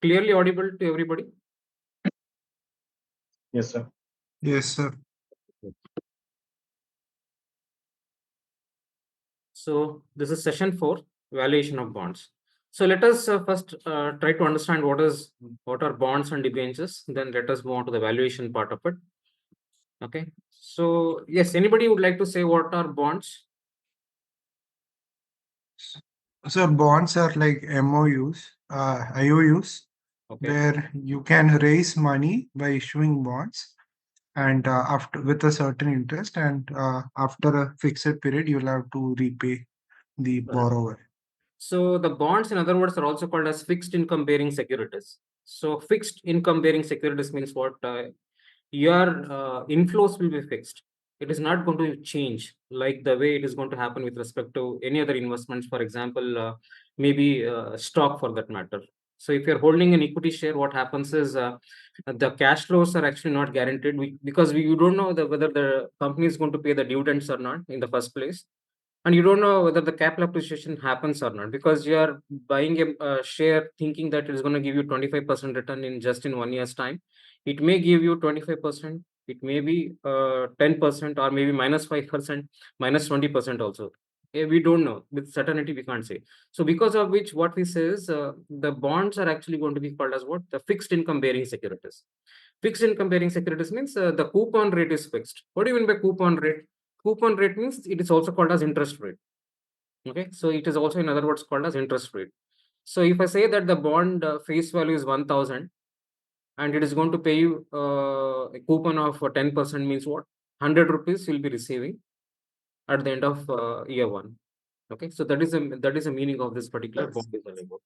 clearly audible to everybody? Yes, sir. Yes, sir. So this is session 4, valuation of bonds. So let us first try to understand what are bonds and debentures. Then let us move on to the valuation part of it. Okay. So yes, anybody would like to say what are bonds? So bonds are like MOUs, IOUs, Okay. where you can raise money by issuing bonds, and after with a certain interest, and after a fixed period, you'll have to repay the borrower. So the bonds, in other words, are also called as fixed income bearing securities. So fixed income bearing securities means what? Your inflows will be fixed. It is not going to change like the way it is going to happen with respect to any other investments. For example, maybe stock for that matter. So if you're holding an equity share, what happens is the cash flows are actually not guaranteed because you don't know whether the company is going to pay the dividends or not in the first place, and you don't know whether the capital appreciation happens or not, because you are buying a share thinking that it is going to give you 25% return in just in 1 year's time. It may give you 25%, it may be 10%, or maybe minus 5%, minus 20% also. We don't know with certainty, we can't say. So because of which, what we say is the bonds are actually going to be called as what? The fixed income bearing securities. Fixed income bearing securities means the coupon rate is fixed. What do you mean by coupon rate? Coupon rate means it is also called as interest rate. Okay, so it is also in other words called as interest rate. So if I say that the bond face value is 1000 and it is going to pay you a coupon of 10%, means what? 100 rupees you'll be receiving at the end of year one. Okay, so that is a meaning of this particular bond is all about.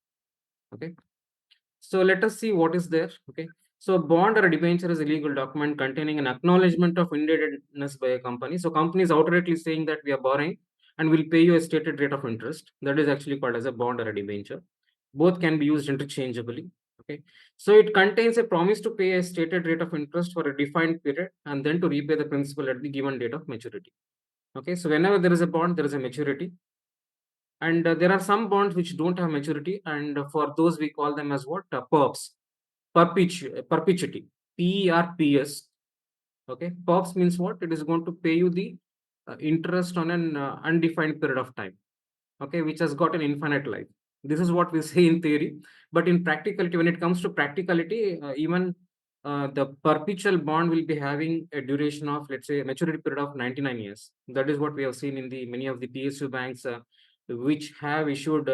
Okay, so let us see what is there. Okay, so bond or a debenture is a legal document containing an acknowledgement of indebtedness by a company. So company is outrightly saying that we are borrowing and will pay you a stated rate of interest. That is actually called as a bond or a debenture. Both can be used interchangeably. Okay, so it contains a promise to pay a stated rate of interest for a defined period and then to repay the principal at the given date of maturity. Okay, so whenever there is a bond, there is a maturity. And there are some bonds which don't have maturity, and for those we call them as what? PERPs, perpetuity, PERPS. Okay, PERPs means what? It is going to pay you the interest on an undefined period of time. Okay, which has got an infinite life. This is what we say in theory, but in practicality, when it comes to practicality, even the perpetual bond will be having a duration of, let's say, a maturity period of 99 years. That is what we have seen in the many of the PSU banks which have issued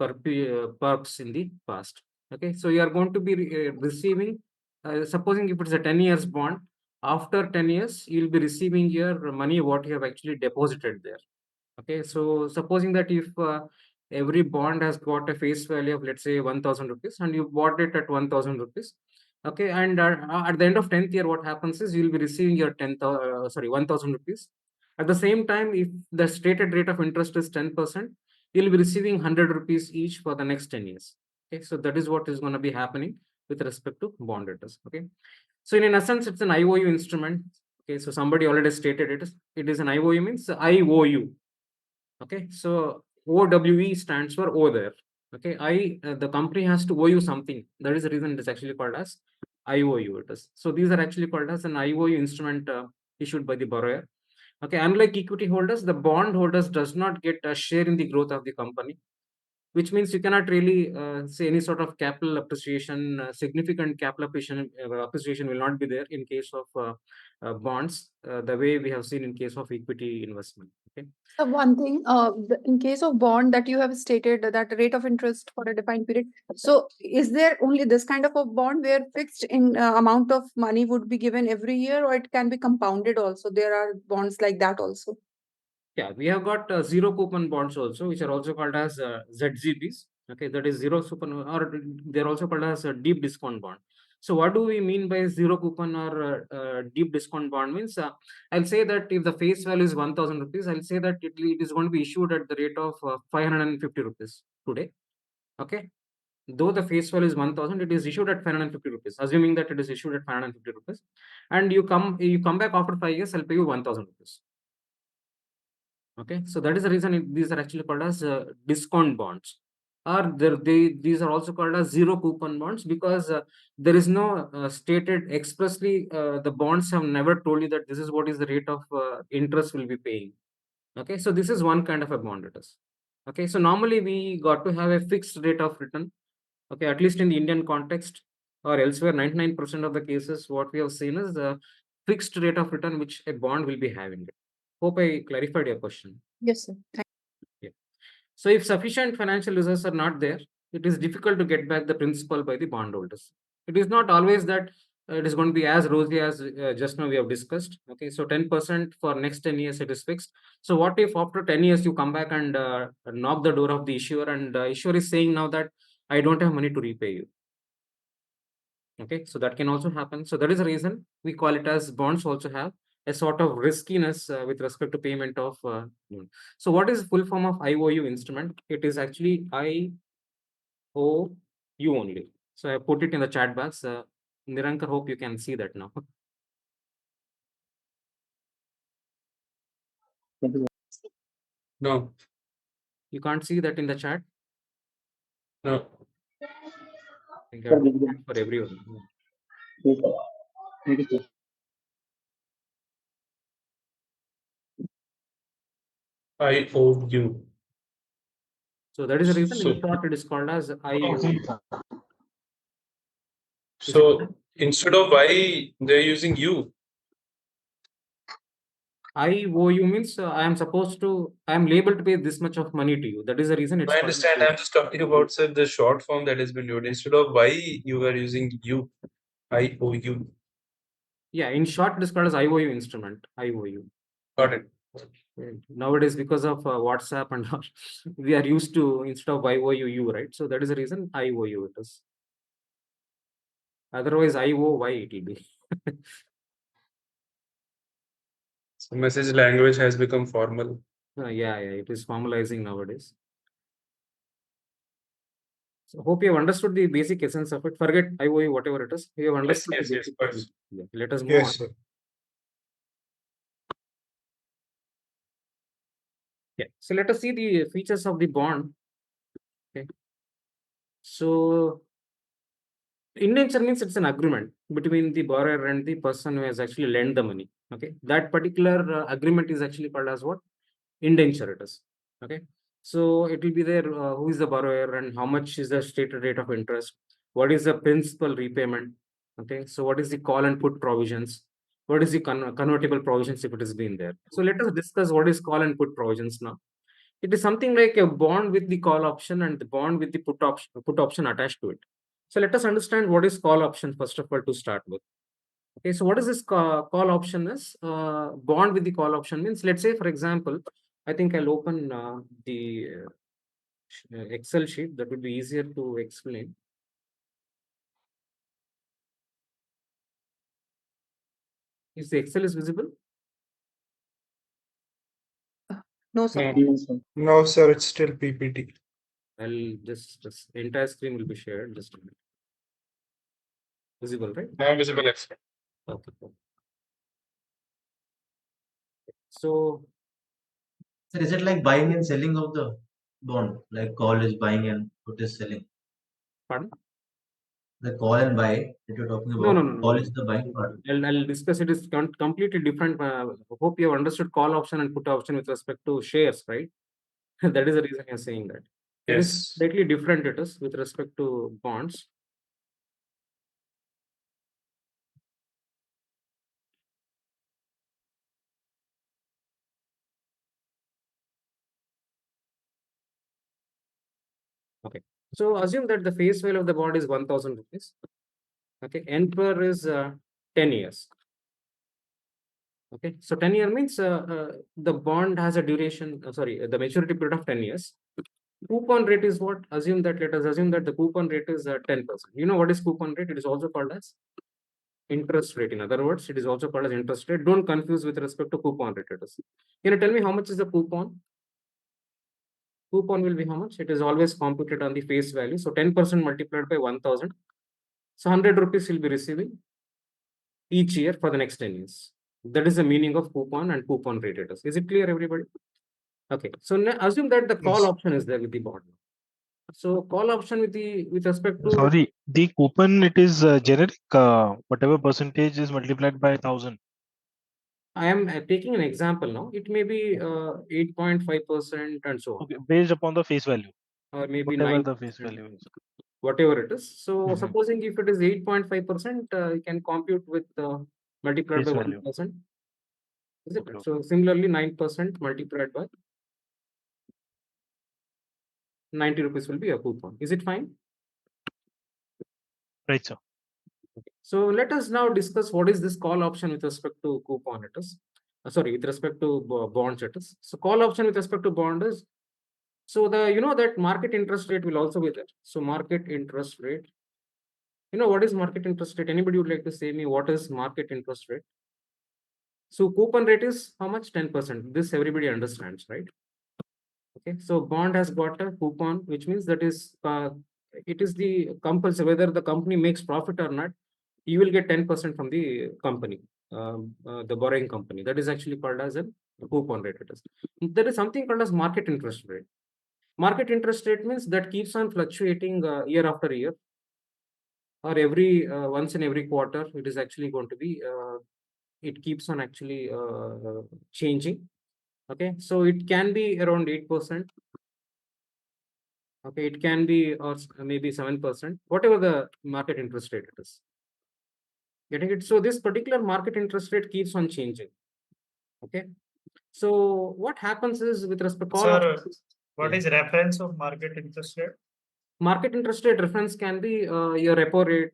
perps in the past. Okay, so you are going to be receiving, supposing if it's a 10 years bond, after 10 years you'll be receiving your money what you have actually deposited there. Okay, so supposing that if every bond has got a face value of, let's say, 1000 rupees, and you bought it at 1000 rupees. Okay, and at the end of 10th year, what happens is you'll be receiving your 1000 rupees. At the same time, if the stated rate of interest is 10%, you'll be receiving 100 rupees each for the next 10 years. Okay, so that is what is going to be happening with respect to bond interest. Okay, so in essence, it's an IOU instrument. Okay, so somebody already stated it. It is an IOU means IOU. Okay, so OWE stands for O there. Okay, the company has to owe you something. That is the reason it is actually called as IOU. It is. So these are actually called as an IOU instrument issued by the borrower. Okay, unlike equity holders, the bond holders does not get a share in the growth of the company, which means you cannot really say any sort of capital appreciation, significant capital appreciation will not be there in case of bonds, the way we have seen in case of equity investment. Okay. So one thing, in case of bond that you have stated that rate of interest for a defined period. So is there only this kind of a bond where fixed in amount of money would be given every year, or it can be compounded also? There are bonds like that also. Yeah, we have got zero coupon bonds also, which are also called as ZZBs. Okay, that is zero coupon, or they're also called as a deep discount bond. So what do we mean by zero coupon or deep discount bond? Means I'll say that if the face value is 1000 rupees, I'll say that it is going to be issued at the rate of 550 rupees today. Okay, though the face value is 1000, it is issued at 550 rupees, assuming that it is issued at 550 rupees, and you come back after 5 years, I'll pay you 1000 rupees. Okay, so that is the reason these are actually called as discount bonds. or these are also called as zero coupon bonds, because there is no stated expressly, the bonds have never told you that this is what is the rate of interest will be paying. Okay, so this is one kind of a bond it is. Okay, so normally we got to have a fixed rate of return. Okay, at least in the Indian context or elsewhere, 99% of the cases what we have seen is the fixed rate of return which a bond will be having. Hope I clarified your question. Yes, sir. Yeah. So if sufficient financial reserves are not there, it is difficult to get back the principal by the bondholders. It is not always that it is going to be as rosy as just now we have discussed. Okay, so 10% for next 10 years it is fixed. So what if after 10 years you come back and knock the door of the issuer, and issuer is saying now that I don't have money to repay you. Okay, so that can also happen. So that is the reason we call it as bonds also have a sort of riskiness with respect to payment of loan. So what is full form of IOU instrument? It is actually IOU only. So I put it in the chat box. Nirankar, hope you can see that now. No, You can't see that in the chat? no. I think I have to put it for everyone. I owe you. So that is the reason in So, short it is called as IOU. Is it so instead of I, they're using you. IOU means I am supposed to, I am liable to pay this much of money to you. That is the reason it's I called. understand. I'm just talking about, sir, the short form that has been used. Instead of why, you are using you. I owe you. Yeah, in short, it is called as IOU instrument. IOU. Got it. Nowadays, because of WhatsApp and all, we are used to instead of IOU, right? So that is the reason IOU it is. Otherwise, IOY it will be. So message language has become formal. Yeah, it is formalizing nowadays. So hope you have understood the basic essence of it. Forget IOU, whatever it is. You have Yes, understood yes, the yes, basic of essence. course. Yeah. Let us move on. Yes, sir. Yeah. So let us see the features of the bond. Okay. So indenture means it's an agreement between the borrower and the person who has actually lent the money. Okay, that particular agreement is actually called as what? Indenture it is. Okay, so it will be there who is the borrower and how much is the stated rate of interest, what is the principal repayment. Okay, so what is the call and put provisions, what is the convertible provisions if it has been there. So let us discuss what is call and put provisions now. It is something like a bond with the call option and the bond with the put option attached to it. So let us understand what is call option first of all to start with. Okay, so what is this call option is? Bond with the call option means, let's say, for example, I think I'll open the Excel sheet that would be easier to explain. Is the Excel is visible? No, sir. No. No, sir, it's still PPT. I'll just this entire screen will be shared. Just a minute. Visible, right? Now visible. Yes. Okay. So Sir, is it like buying and selling of the bond? Like call is buying and put is selling. pardon? The call and buy that you're talking No, no, about, no, no, call no. is the buying part. I'll discuss it. Is completely different. Hope you have understood call option and put option with respect to shares, right? That is the reason you're saying that. It is Yes. slightly different. It is with respect to bonds. Okay. So assume that the face value of the bond is 1,000 rupees. Okay. NPR is 10 years. Okay. So 10-year means the bond has a duration, sorry, the maturity period of 10 years. Coupon rate is what? Assume that, let us assume that the coupon rate is 10%. You know what is coupon rate? It is also called as interest rate. In other words, it is also called as interest rate. Don't confuse with respect to coupon rate. It is. Can you tell me how much is the coupon? Coupon will be how much? It is always computed on the face value. So 10% multiplied by 1,000. So 100 rupees will be receiving each year for the next 10 years. That is the meaning of coupon and coupon rate. It is it clear, everybody? Okay. So now assume that the call Yes. option is there with the bond. So call option with respect to Sorry, the coupon, it is generic. Whatever percentage is multiplied by 1,000. I am taking an example now. It may be 8.5% and so on, Okay, based upon the face value, or maybe whatever 9%, the face value is. whatever it is. So Mhm. supposing if it is 8.5%, you can compute with multiplied Face by value. 1%. Is it? Okay, okay. So similarly, 9% multiplied by 90 rupees will be a coupon. Is it fine? Right, sir. So let us now discuss what is this call option with respect to coupon it is. Sorry, with respect to bonds it is. So call option with respect to bond is, so that market interest rate will also be there. So market interest rate, what is market interest rate? Anybody would like to say me what is market interest rate? So coupon rate is how much? 10%. This everybody understands, right? Okay, so bond has got a coupon, which means that is it is the compulsory, whether the company makes profit or not, you will get 10% from the company, the borrowing company. That is actually called as a coupon rate. It is. There is something called as market interest rate. Market interest rate means that keeps on fluctuating year after year, or every once in every quarter. It is actually going to be. It keeps on actually changing. Okay, so it can be around 8%. Okay, it can be or maybe 7%, whatever the market interest rate it is. Getting it? So this particular market interest rate keeps on changing. Okay. So what happens is with respect to Sir, what yeah. is reference of market interest rate? Market interest rate reference can be your repo rate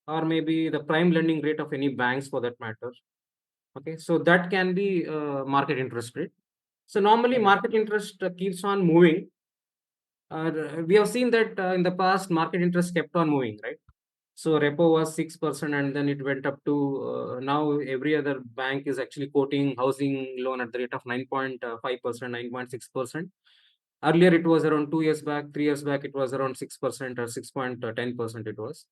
or maybe the prime lending rate of any banks for that matter. Okay, so that can be market interest rate. So normally market interest keeps on moving. We have seen that in the past market interest kept on moving, right? So repo was 6% and then it went up to now every other bank is actually quoting housing loan at the rate of 9.5%, 9.6%. Earlier it was around 2 years back, 3 years back, it was around 6% or 6.10% it was.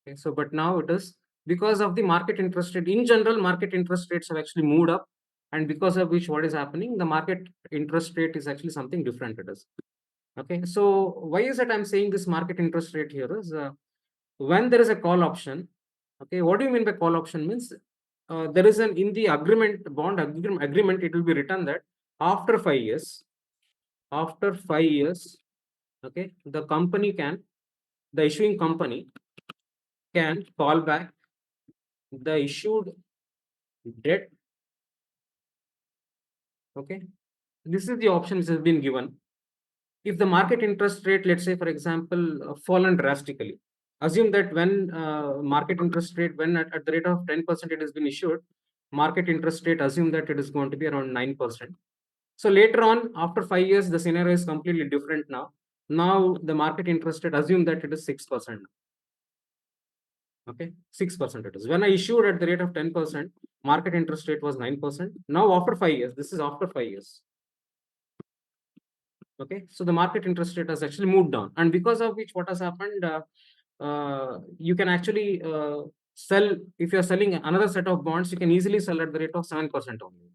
Okay, so but now it is because of the market interest rate. In general, market interest rates have actually moved up, and because of which what is happening, the market interest rate is actually something different. It is. Okay, so why is it I'm saying this market interest rate here is when there is a call option. Okay, what do you mean by call option? Means there is an in the agreement, bond agreement, it will be written that after 5 years, okay, the issuing company can call back the issued debt. Okay, this is the option which has been given. If the market interest rate, let's say for example, fallen drastically, assume that when market interest rate, when at the rate of 10% it has been issued, market interest rate, assume that it is going to be around 9%. So later on, after 5 years, the scenario is completely different now. Now the market interest rate, assume that it is 6%. Okay, 6% it is. When I issued at the rate of 10%, market interest rate was 9%. Now after 5 years, this is after 5 years. Okay, so the market interest rate has actually moved down, and because of which what has happened, you can actually sell, if you're selling another set of bonds, you can easily sell at the rate of 7% only.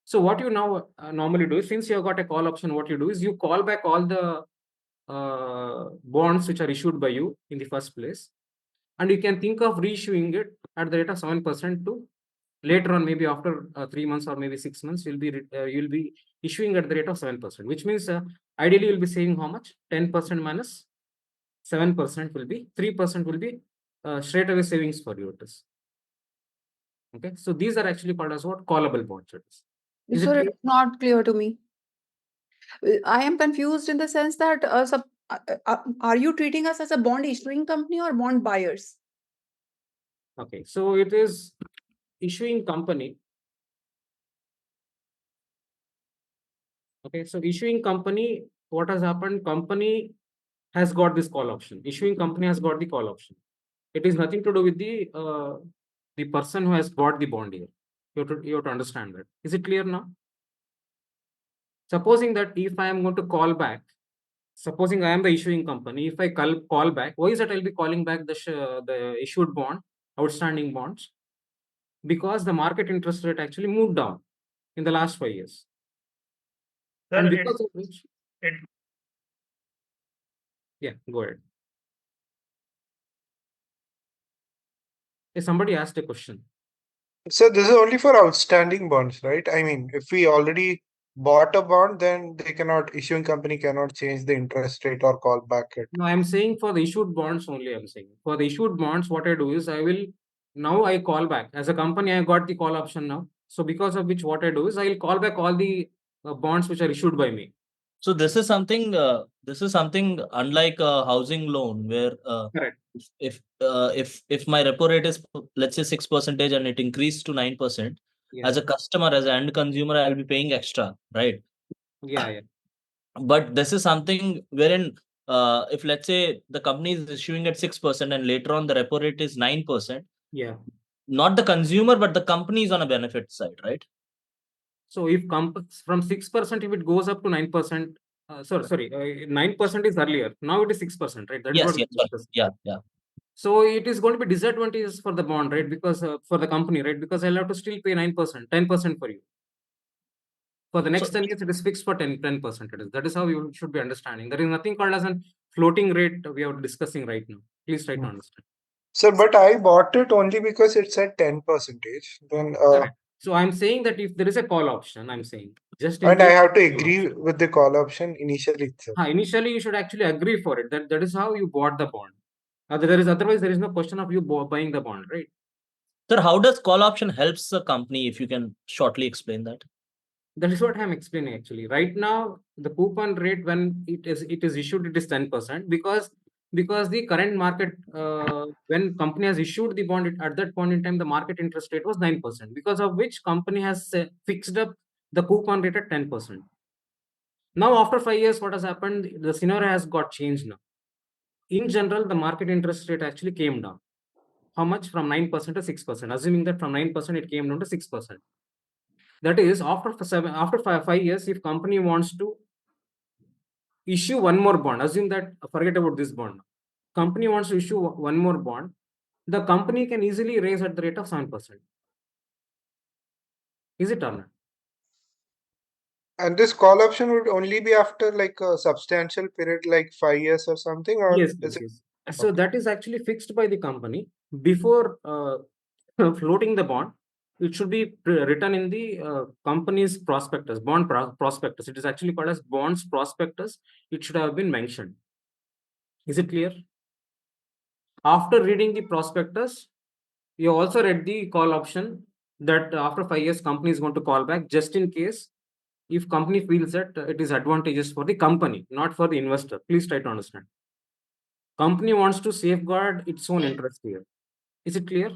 So what you now normally do is, since you have got a call option, what you do is you call back all the bonds which are issued by you in the first place, and you can think of reissuing it at the rate of 7% to later on, maybe after 3 months or maybe 6 months, you'll be issuing at the rate of 7%, which means ideally you'll be saving how much? 10% minus 7% will be 3% will be straight away savings for you. It is. Okay, so these are actually called as what? Callable bonds. It is. Is it Sir, clear? it's not clear to me. I am confused in the sense that are you treating us as a bond issuing company or bond buyers? Okay, so it is issuing company. Okay, so issuing company, what has happened? Company has got this call option. Issuing company has got the call option. It is nothing to do with the person who has bought the bond here. You have to understand that. Is it clear now? Supposing that if I am going to call back, supposing I am the issuing company, if I call back, why is that I'll be calling back the issued bond, outstanding bonds? Because the market interest rate actually moved down in the last 5 years. Sir, And because of which, it Yeah, go ahead. Hey, somebody asked a question. So this is only for outstanding bonds, right? I mean, if we already bought a bond, then issuing company cannot change the interest rate or call back it. No, I'm saying for the issued bonds only. I'm saying for the issued bonds, what I do is I call back as a company. I got the call option now. So because of which, what I do is I will call back all the bonds which are issued by me. So this is something unlike a housing loan where Correct. if my repo rate is let's say 6% and it increased to 9%, Yeah. as a customer, as an end consumer, I'll be paying extra, right? Yeah. But this is something wherein if let's say the company is issuing at 6% and later on the repo rate is 9%, Yeah. not the consumer but the company is on a benefit side, right? So if from 6%, if it goes up to 9%, 9% is earlier. Now it is 6%, right? That is what Yes, we sorry. discussed. Yeah. So it is going to be disadvantageous for the bond, right? Because for the company, right? Because I'll have to still pay 9%, 10% for you. For the next So 10 years, it is fixed for 10%. That is how you should be understanding. There is nothing called as a floating rate we are discussing right now. Please try to understand. Sir, but I bought it only because it's at 10%. Then Correct. So I'm saying that if there is a call option, I'm saying just in and I case. have to agree with the call option initially itself. Initially, you should actually agree for it. That is how you bought the bond. Otherwise there is no question of you buying the bond, right? sir, how does call option helps the company, if you can shortly explain that? That is what I'm explaining actually. Right now, the coupon rate when it is issued, it is 10% because the current market when company has issued the bond at that point in time, the market interest rate was 9%, because of which company has fixed up the coupon rate at 10%. Now after 5 years, what has happened? The scenario has got changed now. In general, the market interest rate actually came down. How much? From 9% to 6%. Assuming that from 9% it came down to 6%. That is, after 5 years, if company wants to issue one more bond, assume that, forget about this bond. Company wants to issue one more bond, the company can easily raise at the rate of 7%. Is it or not? And this call option would only be after like a substantial period, like 5 years or something, or Yes, is yes, it? yes. So that is actually fixed by the company before floating the bond. It should be written in the company's prospectus, prospectus. It is actually called as bonds prospectus. It should have been mentioned. Is it clear? After reading the prospectus, you also read the call option that after 5 years, company is going to call back just in case if company feels that it is advantageous for the company, not for the investor. Please try to understand. Company wants to safeguard its own interest here. Is it clear?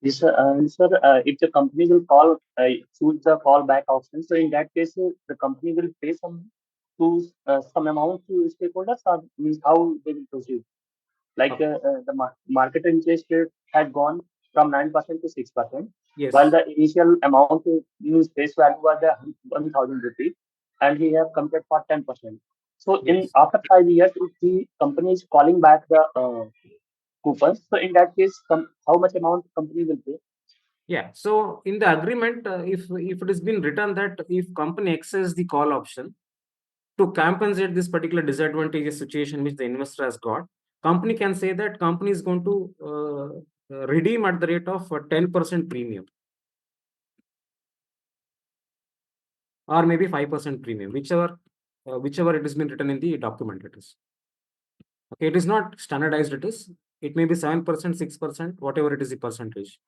Yes, sir. Sir, if the company will choose the callback option, so in that case, the company will pay some amount to stakeholders, or means how they will proceed. Like Okay. the market interest rate had gone from 9% to 6%, Yes. while the initial amount means face value was the 1,000 rupees, and he have committed for 10%. So in Yes. after 5 years, if the company is calling back the coupons, so in that case, how much amount company will pay? Yeah. So in the agreement, if it has been written that if company exercises the call option to compensate this particular disadvantageous situation which the investor has got, company can say that company is going to redeem at the rate of 10% premium, or maybe 5% premium, whichever it has been written in the document. It is okay. It is not standardized. It may be 7%, 6%, whatever it is the percentage.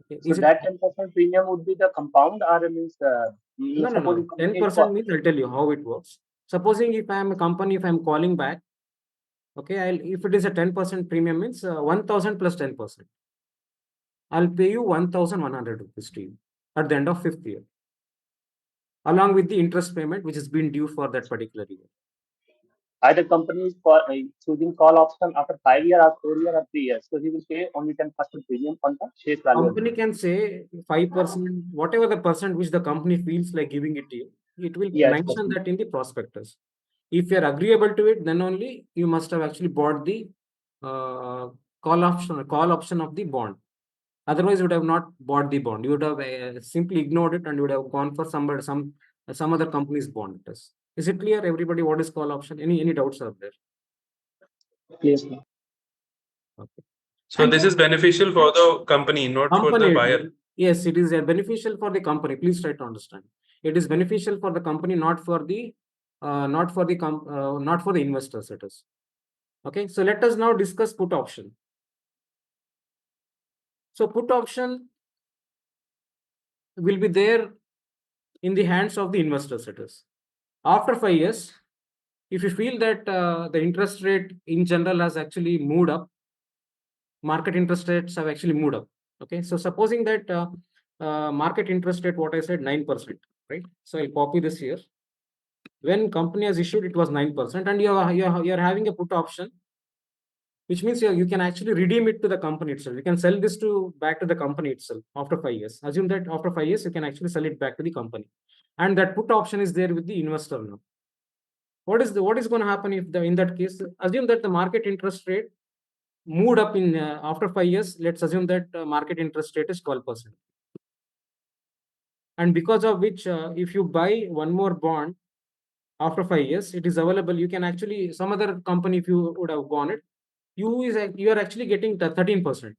Okay. So Is it? that 10% premium would be the compound, or means No. supposing company is 10% means I'll tell you how it works. Supposing if I'm a company, if I'm calling back, okay, if it is a 10% premium means 1,000 plus 10%. I'll pay you 1,100 rupees to you at the end of 5th year, along with the interest payment which has been due for that particular year. either company is choosing call option after 5 years or 4 years or 3 years, so he will pay only 10% premium on the face value. Company can say 5%, whatever the percent which the company feels like giving it to you. It will mention that in the prospectus. If you are agreeable to it, then only you must have actually bought the call option of the bond. Otherwise, you would have not bought the bond. You would have simply ignored it and you would have gone for some other company's bond. Is it clear, everybody, what is call option? Any doubts are there? Yes, sir. Okay. So And this is beneficial for the company, not for the company, buyer. yes, it is beneficial for the company. Please try to understand. It is beneficial for the company, not for the not for the investors. It is okay. So let us now discuss put option. So put option will be there in the hands of the investors. It is after 5 years, if you feel that the interest rate in general has actually moved up, market interest rates have actually moved up. Okay, so supposing that market interest rate, what I said, 9%, right? So I'll copy this here. When company has issued, it was 9%, and you're having a put option, which means you can actually redeem it to the company itself. You can sell this to back to the company itself after 5 years. Assume that after 5 years, you can actually sell it back to the company, and that put option is there with the investor now. What is going to happen if in that case, assume that the market interest rate moved up in after 5 years. Let's assume that market interest rate is 12%, and because of which, if you buy one more bond after 5 years, it is available. You can actually, some other company, if you would have gone it, you are actually getting 13%.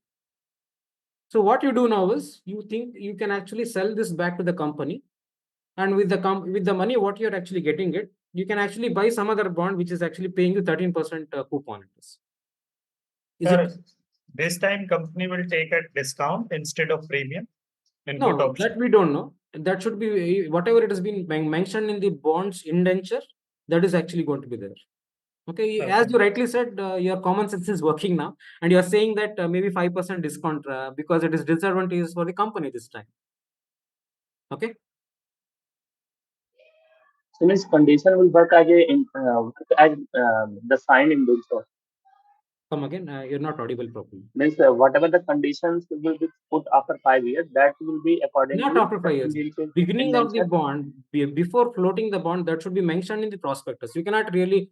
So what you do now is you think you can actually sell this back to the company, and with the money what you're actually getting it, you can actually buy some other bond which is actually paying you 13% coupon interest. Is Sir, it? this time company will take a discount instead of premium in put No, option. that we don't know. That should be whatever it has been mentioned in the bonds indenture, that is actually going to be there. Okay, as Okay. you rightly said, your common sense is working now, and you are saying that maybe 5% discount because it is disadvantageous for the company this time. Okay. So means condition will work as the sign in indenture. Come again. You're not audible properly. Means whatever the conditions will be put after 5 years, that will be Not accordingly after 5 years. Beginning of the indenture. bond, before floating the bond, that should be mentioned in the prospectus. You cannot really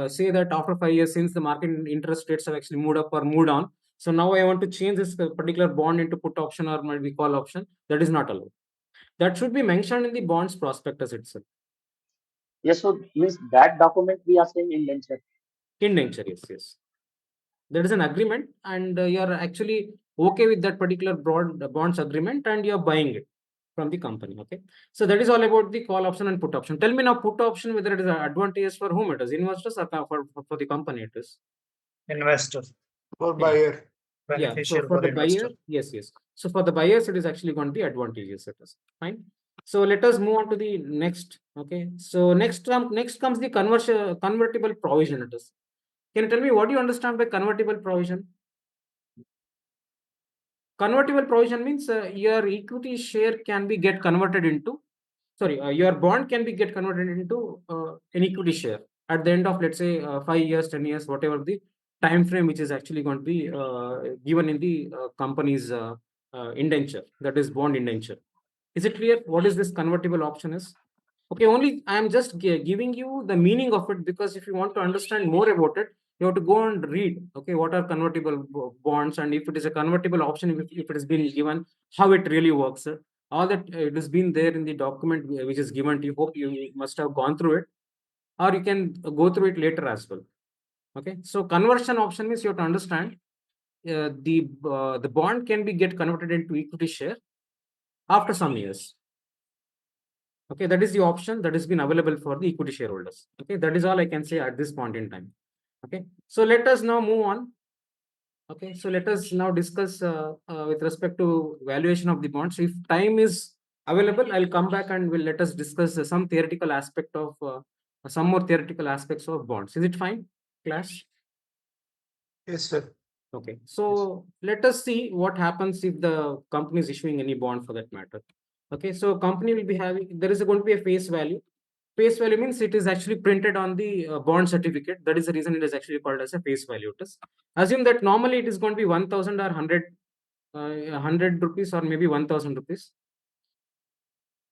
say that after 5 years, since the market interest rates have actually moved up or moved on, so now I want to change this particular bond into put option or maybe call option. That is not allowed. That should be mentioned in the bonds prospectus itself. Yes, so means that document we are saying indenture. Indenture, yes. There is an agreement, and you're actually okay with that particular bonds agreement, and you're buying it from the company. Okay, so that is all about the call option and put option. Tell me now, put option, whether it is advantageous for whom it is, investors or for the company it is. Investor. For Yeah. buyer. Yeah, so Beneficial for the investor. buyer, yes. So for the buyers, it is actually going to be advantageous. It is fine. So let us move on to the next. Okay, so next comes the convertible provision. It is. Can you tell me what do you understand by convertible provision? Convertible provision means your equity share can be get converted into, your bond can be get converted into an equity share at the end of, let's say, 5 years, 10 years, whatever the time frame which is actually going to be given in the company's indenture, that is bond indenture. Is it clear what is this convertible option is? Okay, only I am just giving you the meaning of it, because if you want to understand more about it, you have to go and read. Okay, what are convertible bonds, and if it is a convertible option, if it has been given, how it really works. All that it has been there in the document which is given to you. Hope you must have gone through it, or you can go through it later as well. Okay, so conversion option means you have to understand the bond can be get converted into equity share after some years. Okay, that is the option that has been available for the equity shareholders. Okay, that is all I can say at this point in time. Okay, so let us now move on. Okay, so let us now discuss with respect to valuation of the bonds. If time is available, I'll come back and we'll let us discuss some theoretical aspect of some more theoretical aspects of bonds. Is it fine, class? Yes, sir. Okay, so let us see what happens if the company is issuing any bond for that matter. Okay, so company will be having, there is going to be a face value. Face value means it is actually printed on the bond certificate. That is the reason it is actually called as a face value. It is. Assume that normally it is going to be 1000 or 100 rupees, or maybe 1000 rupees.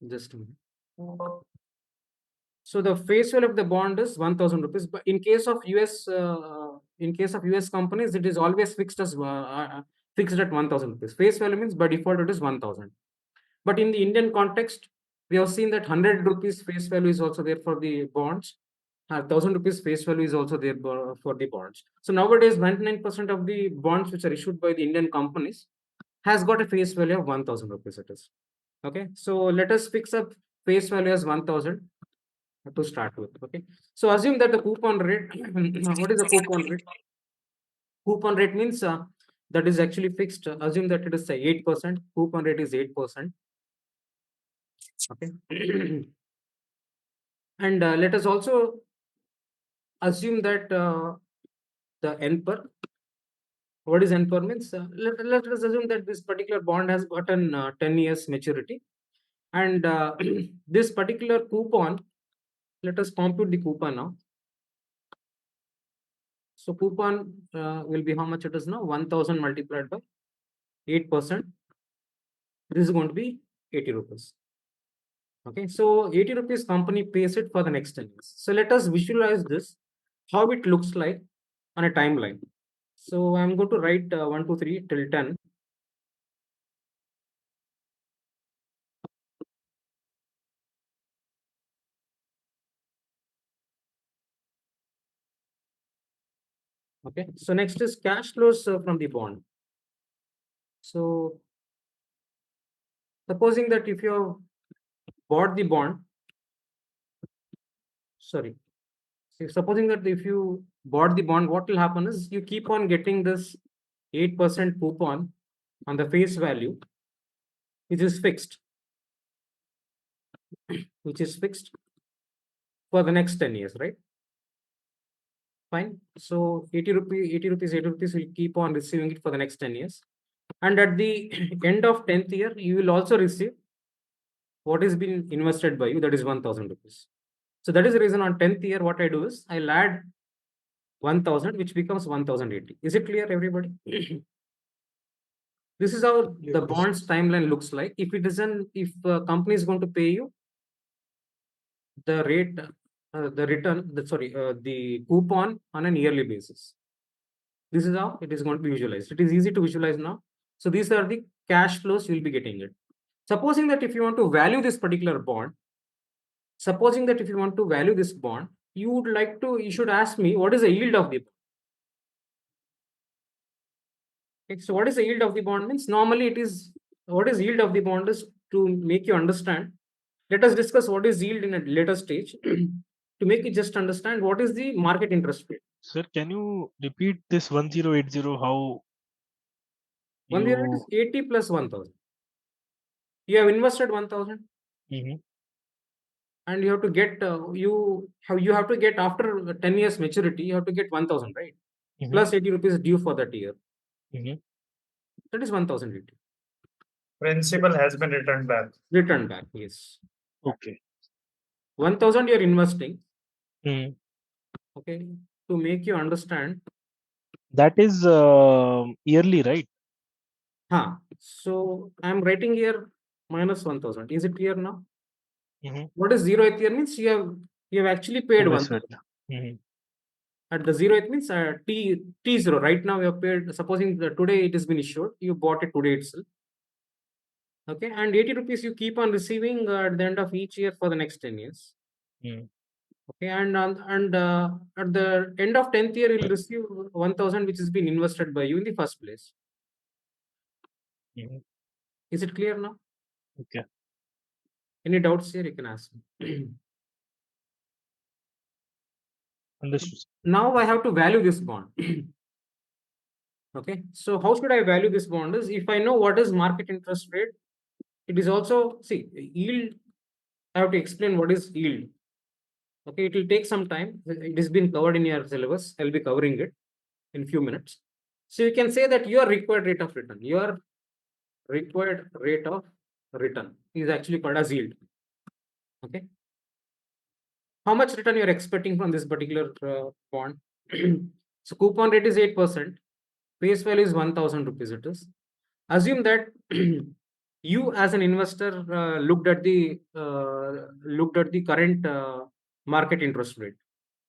Just a minute. So the face value of the bond is 1000 rupees. But in case of US companies, it is always fixed as fixed at 1000 rupees. Face value means by default it is 1000. But in the Indian context, We have seen that 100 rupees face value is also there for the bonds. 1,000 rupees face value is also there for the bonds. So nowadays, 99% of the bonds which are issued by the Indian companies has got a face value of 1,000 rupees. It is okay. So let us fix up face value as 1,000 to start with. Okay. So assume that the coupon rate. What is the coupon rate? Coupon rate means that is actually fixed. Assume that it is 8%. Coupon rate is 8%. Okay. And let us also assume that the NPER. What is NPER means? Let us assume that this particular bond has gotten 10 years maturity, and this particular coupon. Let us compute the coupon now. So coupon will be how much it is now? 1,000 multiplied by 8%. This is going to be 80 rupees. Okay, so 80 rupees company pays it for the next 10 years. So let us visualize this, how it looks like on a timeline. So I'm going to write 1, 2, 3 till 10. Okay, so next is cash flows from the bond. So supposing that if you have bought the bond, sorry, supposing that if you bought the bond, what will happen is you keep on getting this 8% coupon on the face value, which is fixed, for the next 10 years, right? Fine. So 80 rupees, 80 rupees, 80 rupees will keep on receiving it for the next 10 years. And at the end of 10th year, you will also receive what is being invested by you, that is 1,000 rupees. So that is the reason on 10th year, what I do is I'll add 1,000, which becomes 1,080. Is it clear, everybody? This is how the bonds timeline looks like. If it isn't, if company is going to pay you the rate, the return, the coupon on an yearly basis. This is how it is going to be visualized. It is easy to visualize now. So these are the cash flows you'll be getting it. Supposing that if you want to value this particular bond, you would like to, you should ask me what is the yield of the bond. Okay, so what is the yield of the bond means? Normally it is, what is yield of the bond is to make you understand. Let us discuss what is yield in a later stage to make you just understand what is the market interest rate. Sir, can you repeat this 1080? How 1,080 is 80 plus 1,000. You have invested 1,000. Mhm. And you have to get you have to get after 10 years maturity, you have to get 1,000, right? Mhm. Plus 80 rupees due for that year. Mhm. That is 1,080. Principal has been returned back. Returned back, yes. Okay. 1,000 you're investing, Mhm. okay, to make you understand. That is yearly, right? So I'm writing here minus 1,000. Is it clear now? Mhm. What is 0th year means? You have actually paid 1,000. Investment. Mhm. At the 0th means T0. Right now you have paid, supposing that today it has been issued, you bought it today itself. Okay, and 80 rupees you keep on receiving at the end of each year for the next 10 years. Mhm. Okay, and at the end of 10th year, you'll receive 1,000, which has been invested by you in the first place. Mhm. Is it clear now? Okay. Any doubts here? You can ask me. Understood. Now I have to value this bond. Okay, so how should I value this bond? Is if I know what is market interest rate, it is also, see, yield. I have to explain what is yield. Okay, it will take some time. It has been covered in your syllabus. I'll be covering it in few minutes. So you can say that your required rate of return, is actually called as yield. Okay. How much return you're expecting from this particular bond? So coupon rate is 8%. Face value is 1,000 rupees. It is. Assume that you as an investor looked at the current market interest rate.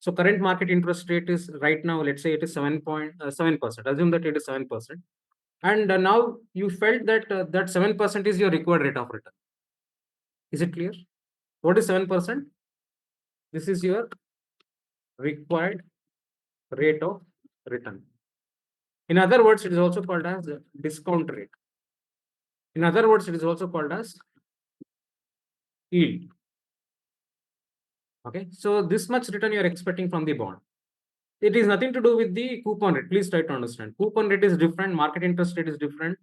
So current market interest rate is right now, let's say it is 7.7%. Assume that it is 7%. And now you felt that that 7% is your required rate of return. Is it clear? What is 7%? This is your required rate of return. In other words, it is also called as the discount rate. In other words, it is also called as yield. Okay, so this much return you are expecting from the bond. It is nothing to do with the coupon rate. Please try to understand. Coupon rate is different, market interest rate is different.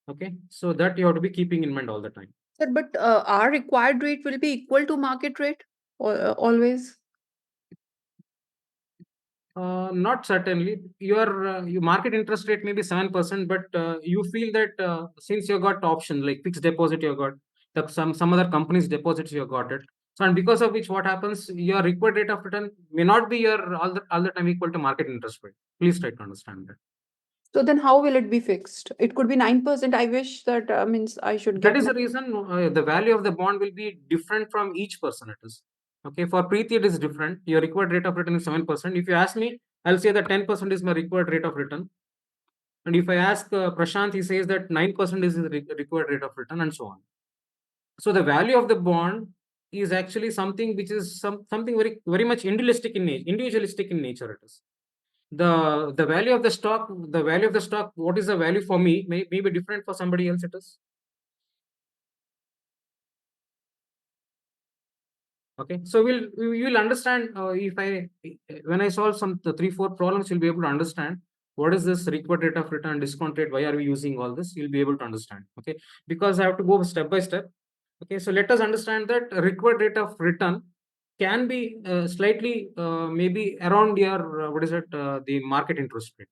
Okay, so that you have to be keeping in mind all the time. Sir, but our required rate will be equal to market rate always? Not certainly. Your market interest rate may be 7%, but you feel that since you got option like fixed deposit, you got some other companies deposits you got it. So and because of which, what happens? Your required rate of return may not be your all the time equal to market interest rate. Please try to understand that. So then how will it be fixed? It could be 9%. I wish that means I should That get is the reason the value of the bond will be different from each person. It is okay. For Preeti, it is different. Your required rate of return is 7%. If you ask me, I'll say that 10% is my required rate of return. And if I ask Prashant, he says that 9% is the required rate of return, and so on. So the value of the bond is actually something which is something very much individualistic in nature. It is the value of the stock. The value of the stock. What is the value for me may be different for somebody else. It is. Okay, so we will understand if I when I solve some 3-4 problems, you'll be able to understand what is this required rate of return, discount rate, why are we using all this. You'll be able to understand. Okay, because I have to go step by step. Okay, so let us understand that required rate of return can be slightly maybe around your what is it the market interest rate,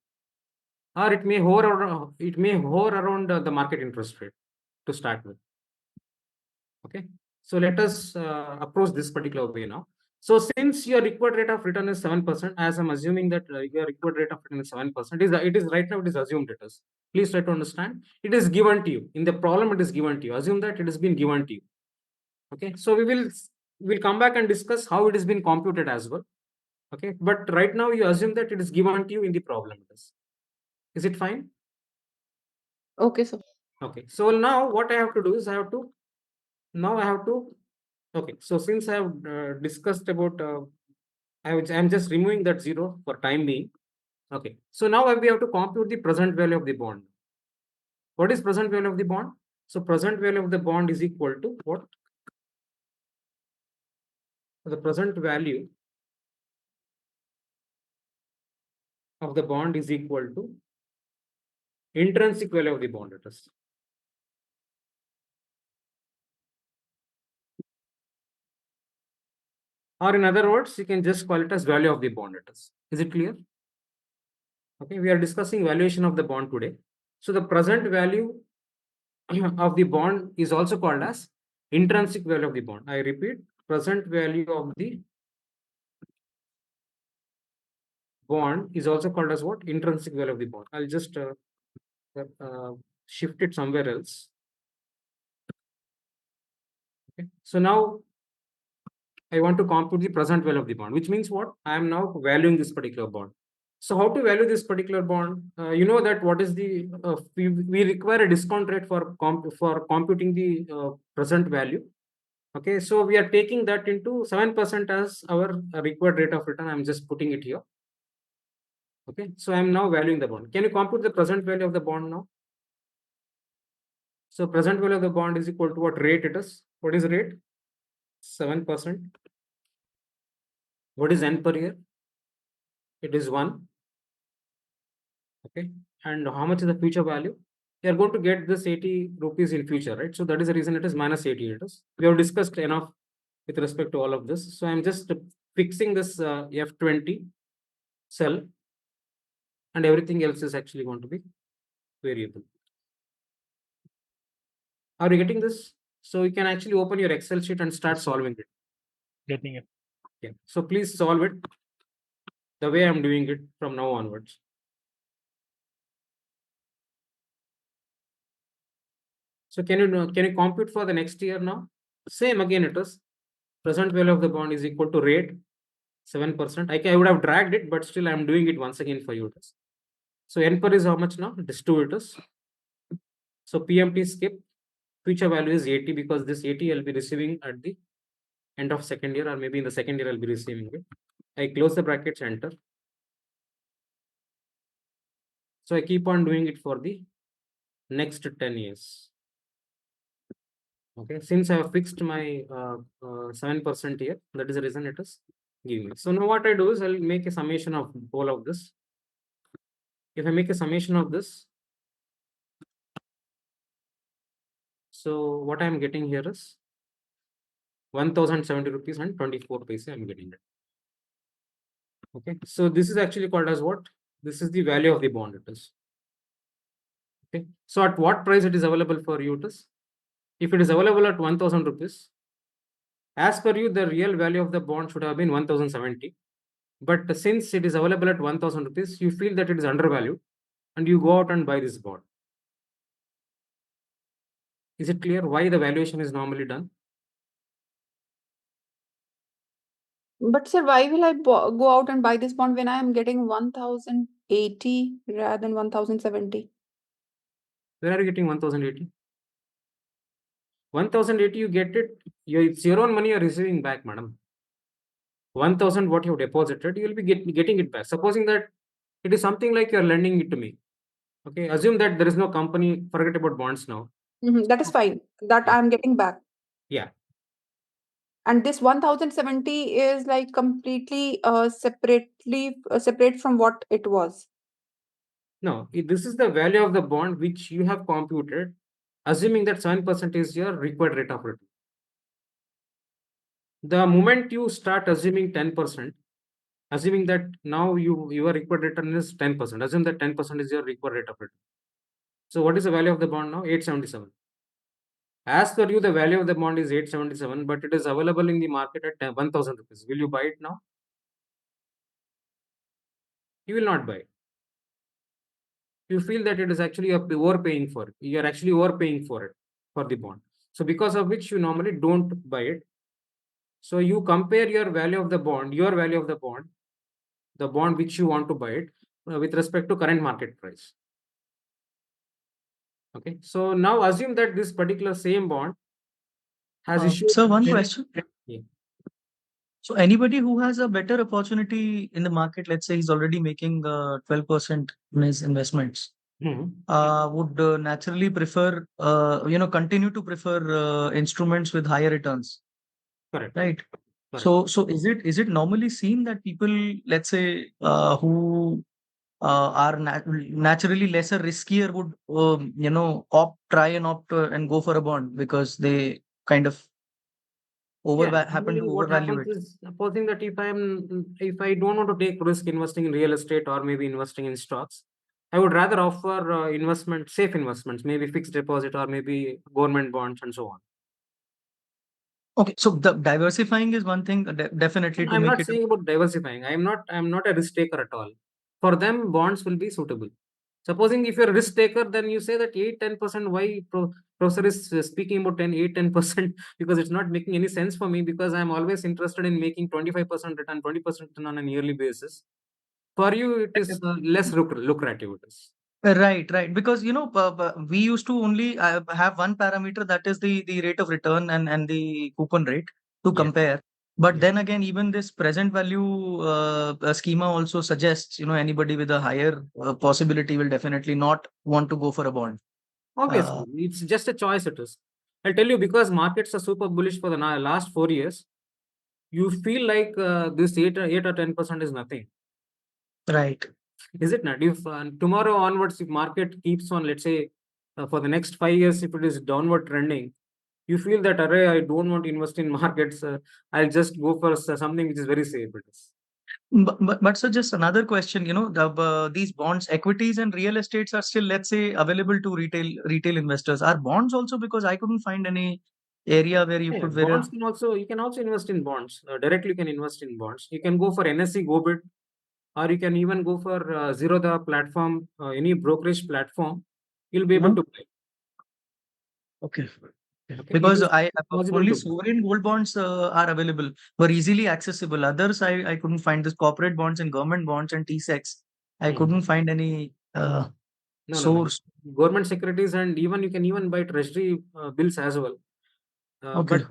or it may hover around the market interest rate to start with. Okay, so let us approach this particular way now. So since your required rate of return is 7%, as I'm assuming that your required rate of return is 7%, it is right now, it is assumed it is. Please try to understand. It is given to you. In the problem, it is given to you. Assume that it has been given to you. Okay, so we'll come back and discuss how it has been computed as well. Okay, but right now you assume that it is given to you in the problem. Is it fine? Okay, sir. Okay, so now what I have to do is okay, so since I have discussed about I'm just removing that 0 for time being. Okay, so now we have to compute the present value of the bond. What is present value of the bond? So present value of the bond is equal to what? The present value of the bond is equal to intrinsic value of the bond. It is. Or in other words, you can just call it as value of the bond. It is. Is it clear? Okay, we are discussing valuation of the bond today. So the present value of the bond is also called as intrinsic value of the bond. I repeat, present value of the bond is also called as what? Intrinsic value of the bond. I'll just shift it somewhere else. Okay, so now I want to compute the present value of the bond, which means what? I am now valuing this particular bond. So how to value this particular bond? You know that what is the we require a discount rate for computing the present value. Okay, so we are taking that into 7% as our required rate of return. I'm just putting it here. Okay, so I'm now valuing the bond. Can you compute the present value of the bond now? So present value of the bond is equal to what rate it is? What is rate? 7%. What is N per year? It is 1. Okay, and how much is the future value? You are going to get this 80 rupees in future, right? So that is the reason it is minus 80. It is. We have discussed enough with respect to all of this. So I'm just fixing this F20 cell, and everything else is actually going to be variable. Are you getting this? So you can actually open your Excel sheet and start solving it. Getting it. Okay. So please solve it the way I'm doing it from now onwards. So can you compute for the next year now? Same again, it is present value of the bond is equal to rate 7%. I would have dragged it, but still I'm doing it once again for you. So N per is how much now? It is 2. It is. So PMT skip. Future value is 80 because this 80 I'll be receiving at the end of second year, or maybe in the second year I'll be receiving it. I close the brackets, enter. So I keep on doing it for the next 10 years. Okay, since I have fixed my 7% here, that is the reason it is giving me. So now what I do is I'll make a summation of all of this. If I make a summation of this, so what I'm getting here is 1070 rupees and 24 paise I'm getting it. Okay, so this is actually called as what? This is the value of the bond it is. Okay, so at what price it is available for you? It is, if it is available at 1000 rupees, as per you, the real value of the bond should have been 1070. But since it is available at 1000 rupees, you feel that it is undervalued and you go out and buy this bond. Is it clear why the valuation is normally done? But sir, why will I go out and buy this bond when I am getting 1080 rather than 1070? Where are you getting 1080? 1080 you get it, it's your own money you're receiving back, madam. 1000 what you deposited, you will be getting it back. Supposing that it is something like you're lending it to me. Okay, assume that there is no company, forget about bonds now. That is fine. That Yeah. I'm getting back. Yeah. And this 1070 is like completely separate from what it was. No, this is the value of the bond which you have computed, assuming that 7% is your required rate of return. The moment you start assuming 10%, assuming that now your required return is 10%, assume that 10% is your required rate of return. So what is the value of the bond now? 877. As per you, the value of the bond is 877, but it is available in the market at 1000 rupees. Will you buy it now? You will not buy it. You feel that it is actually overpaying for it. You are actually overpaying for it, for the bond. So because of which you normally don't buy it. So you compare your value of the bond, the bond which you want to buy it with respect to current market price. Okay. So now assume that this particular same bond has issued. Sir, one question. Yeah. So anybody who has a better opportunity in the market, let's say he's already making 12% in his investments, would naturally prefer, continue to prefer instruments with higher returns. Correct. Right. Correct. So is it normally seen that people, let's say, who are naturally lesser riskier would try and opt and go for a bond because they kind of happen to Normally what overvalue happens it? is, supposing that if I don't want to take risk investing in real estate or maybe investing in stocks, I would rather offer safe investments, maybe fixed deposit or maybe government bonds and so on. Okay, so the diversifying is one thing, definitely to I'm make not it. saying about diversifying. I'm not a risk taker at all. For them, bonds will be suitable. Supposing if you're a risk taker, then you say that 8-10%. Why professor is speaking about 8-10%? Because it's not making any sense for me, because I'm always interested in making 25% return, 20% return on a yearly basis. For you, it is less lucrative. It is. Right. Because we used to only have one parameter, that is the rate of return and the coupon rate to compare. But then again, even this present value schema also suggests anybody with a higher possibility will definitely not want to go for a bond. Obviously, it's just a choice. It is. I'll tell you, because markets are super bullish for the last 4 years. You feel like this 8 or 10% is nothing. Right. Is it not? If tomorrow onwards, if market keeps on, let's say, for the next 5 years, if it is downward trending, you feel that, array, I don't want to invest in markets. I'll just go for something which is very safe. It is. But so just another question, these bonds, equities and real estates are still, let's say, available to retail investors. Are bonds also? Because I couldn't find any area where you Yeah, could bonds you can also invest in bonds. Directly you can invest in bonds. You can go for NSE GoBid, or you can even go for Zerodha platform, any brokerage platform. You'll be able to buy. Okay. Okay. Because It is possible only to buy. sovereign gold bonds are available, were easily accessible. Others I couldn't find. This corporate bonds and government bonds and T-SECs, I couldn't find any No. source. Government securities, and even you can even buy treasury bills as well. But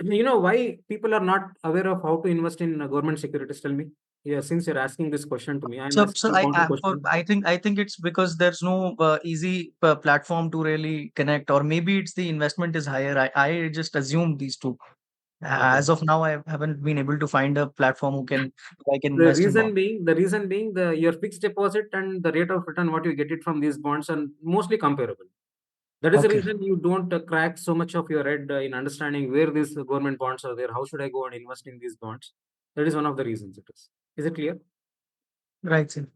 you know why people are not aware of how to invest in government securities? Tell me. Yeah, since you're asking this question to me, I'm So asking a counter question. I think it's because there's no easy platform to really connect, or maybe it's the investment is higher. I just assume these two. Okay. As of now, I haven't been able to find a platform who can I can The invest in reason bonds. being, the your fixed deposit and the rate of return what you get it from these bonds are mostly comparable. That is the Okay. reason you don't crack so much of your head in understanding where these government bonds are there. How should I go and invest in these bonds? That is one of the reasons it is. Is it clear? Right, sir.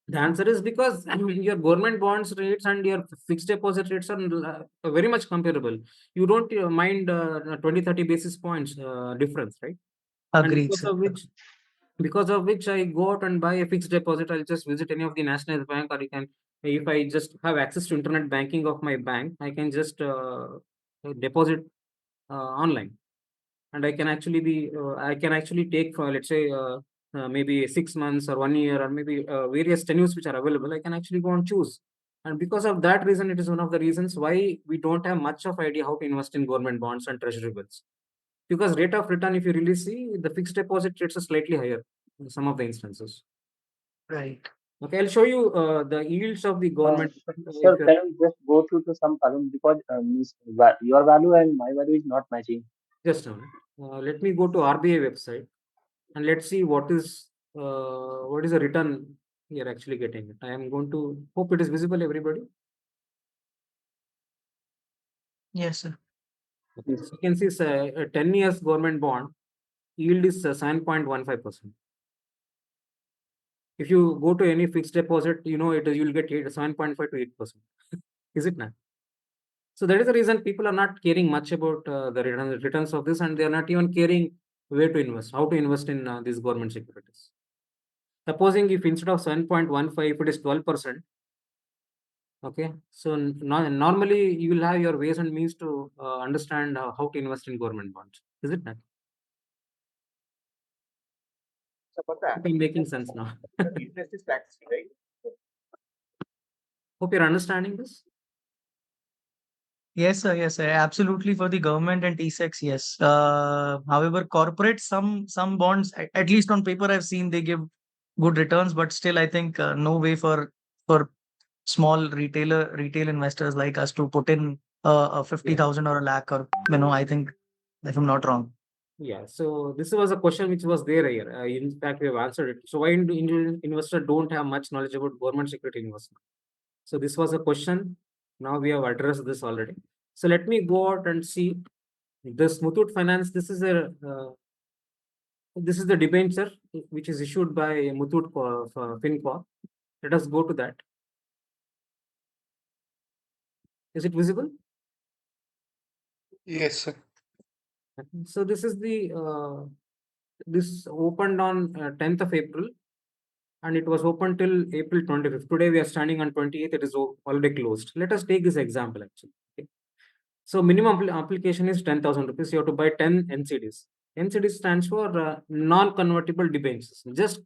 The answer is because your government bonds rates and your fixed deposit rates are very much comparable. You don't mind 20, 30 basis points difference, right? And Agreed, sir. because of which I go out and buy a fixed deposit. I'll just visit any of the national bank, or you can, if I just have access to internet banking of my bank, I can just deposit online, and I can actually take for, let's say, maybe 6 months or 1 year, or maybe various tenures which are available. I can actually go and choose. And because of that reason, it is one of the reasons why we don't have much of idea how to invest in government bonds and treasury bills. Because rate of return, if you really see, the fixed deposit rates are slightly higher in some of the instances. Right. Okay, I'll show you the yields of the government. Sir, can you just go through to some column because your value and my value is not matching. Just a minute. Let me go to RBI website and let's see what is the return you're actually getting. I am going to hope it is visible, everybody. Yes, sir. Okay. So you can see a 10 years government bond yield is 7.15%. If you go to any fixed deposit, you know you'll get 7.5 to 8%. Is it not? So that is the reason people are not caring much about the returns of this, and they are not even caring where to invest, how to invest in these government securities. Supposing if instead of 7.15, if it is 12%, okay, so normally you will have your ways and means to understand how to invest in government bonds. Is it not? I'm making sense now. Hope you're understanding this. Yes, sir. Yes, sir. Absolutely for the government and T-Sex, yes. However, corporate, some bonds, at least on paper, I've seen they give good returns, but still, I think no way for small retail investors like us to put in a 50,000 or a lakh, or I think if I'm not wrong. Yeah, so this was a question which was there here. In fact, we have answered it. So why do Indian investor don't have much knowledge about government security investment? So this was a question. Now we have addressed this already. So let me go out and see this Muthoot Finance. This is the debenture which is issued by Muthoot FinCorp. Let us go to that. Is it visible? Yes, sir. So this is the this opened on 10th of April, and it was open till April 25th. Today we are standing on 28th. It is already closed. Let us take this example actually. Okay. So minimum application is 10,000 rupees. You have to buy 10 NCDs. NCD stands for non-convertible debentures. Just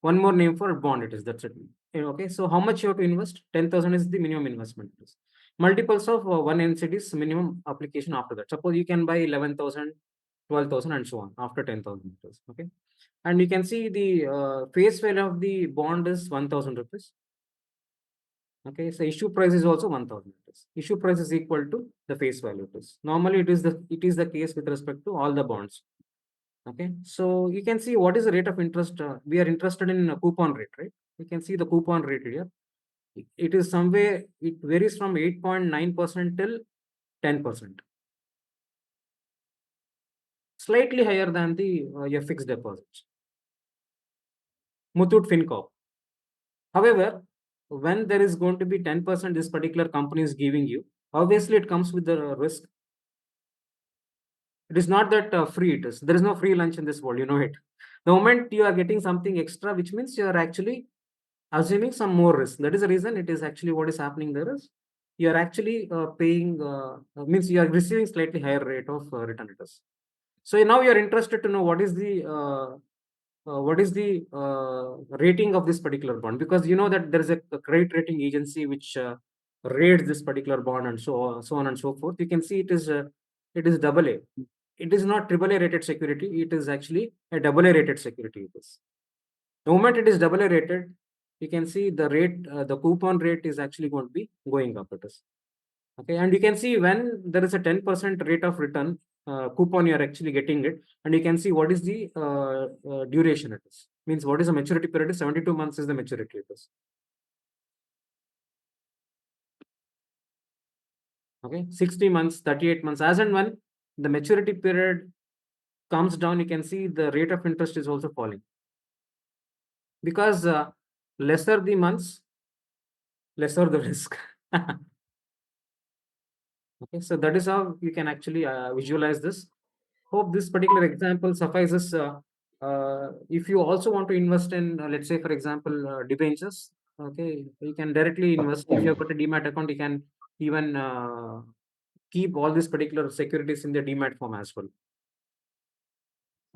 one more name for bond. It is, that's it. Okay. So how much you have to invest? 10,000 is the minimum investment. Multiples of one NCDs minimum application after that. Suppose you can buy 11,000, 12,000, and so on after 10,000 rupees. Okay. And you can see the face value of the bond is 1,000 rupees. Okay, so issue price is also 1,000 rupees. Issue price is equal to the face value. Normally, it is the case with respect to all the bonds. Okay, so you can see what is the rate of interest. We are interested in a coupon rate, right? You can see the coupon rate here. It is somewhere, it varies from 8.9% till 10%. Slightly higher than the your fixed deposits. Muthoot FinCorp. However, when there is going to be 10% this particular company is giving you, obviously it comes with the risk. It is not that free it is. There is no free lunch in this world, you know it. The moment you are getting something extra, which means you are actually assuming some more risk. That is the reason it is actually what is happening there is you are actually paying, means you are receiving slightly higher rate of return it is. So now you are interested to know what is the rating of this particular bond, because you know that there is a credit rating agency which rate this particular bond and so on and so forth, you can see it is double A. It is not triple A rated security. It is actually a double A rated security. It is. The moment it is double A rated, you can see the rate, the coupon rate is actually going to be going up. It is. Okay, and you can see when there is a 10% rate of return coupon, you are actually getting it, and you can see what is the duration it is. Means what is the maturity period? 72 months is the maturity it is. Okay, 60 months, 38 months. As and when the maturity period comes down, you can see the rate of interest is also falling. Because lesser the months, lesser the risk. Okay, so that is how you can actually visualize this. Hope this particular example suffices. If you also want to invest in, let's say, for example, debentures, okay, you can directly invest. If you have got a demat account, you can even keep all these particular securities in the demat form as well.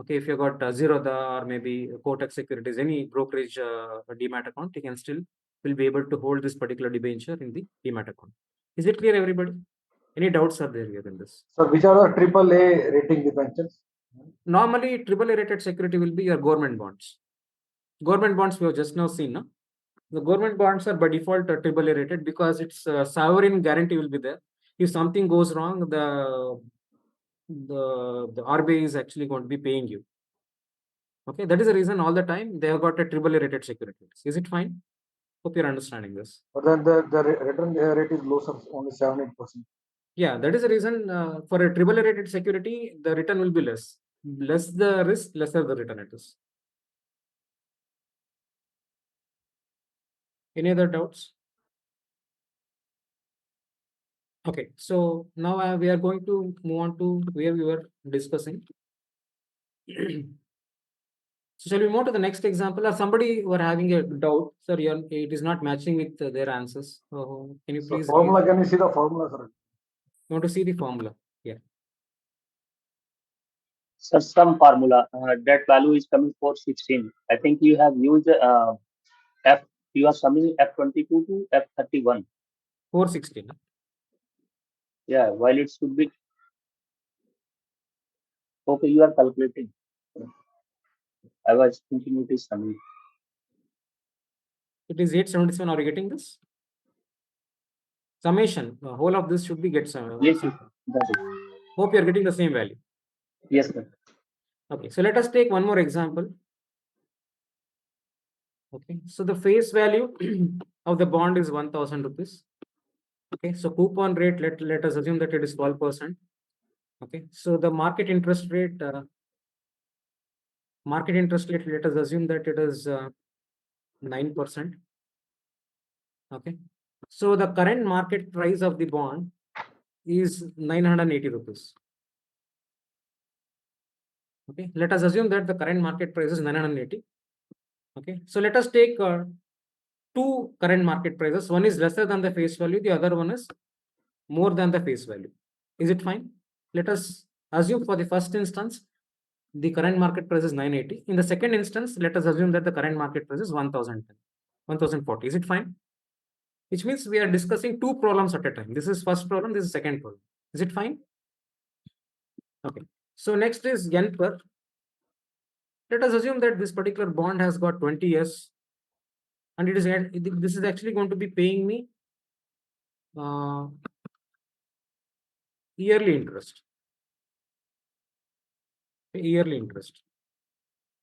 Okay, if you got Zerodha or maybe Kotak Securities, any brokerage demat account, you can still will be able to hold this particular debenture in the demat account. Is it clear, everybody? Any doubts are there here in this? So which are the triple A rating debentures? Normally, triple A rated security will be your government bonds. Government bonds we have just now seen, no? The government bonds are by default triple A rated because its sovereign guarantee will be there. If something goes wrong, the RBI is actually going to be paying you. Okay, that is the reason all the time they have got a triple A rated securities. Is it fine? Hope you're understanding this. But then the return rate is low, only 7-8%. Yeah, that is the reason for a triple A rated security, the return will be less. Less the risk, lesser the return it is. Any other doubts? Okay, so now we are going to move on to where we were discussing. So shall we move to the next example? Or somebody were having a doubt, sir, it is not matching with their answers. Can you So please formula, can you see the formula, sir? You want to see the formula? Yeah. So some formula that value is coming for 16. I think you have used F. You are summing F22 to F31. 416. Yeah, while it should be okay. You are calculating. I was thinking it is summing. It is 877. Are you getting this? Summation. The whole of this should be get some. Yes, yes, that is. Hope you are getting the same value. Yes, sir. Okay, so let us take one more example. Okay, so the face value of the bond is 1000 rupees. Okay, so coupon rate, let us assume that it is 12%. Okay, so the market interest rate, let us assume that it is 9%. Okay, so the current market price of the bond is 980 rupees. Okay, let us assume that the current market price is 980. Okay, so let us take two current market prices. One is lesser than the face value, the other one is more than the face value. Is it fine? Let us assume for the first instance, the current market price is 980. In the second instance, let us assume that the current market price is 1040. Is it fine? Which means we are discussing two problems at a time. This is first problem, this is second problem. Is it fine? Okay. So next is N per. Let us assume that this particular bond has got 20 years and this is actually going to be paying me yearly interest. Yearly interest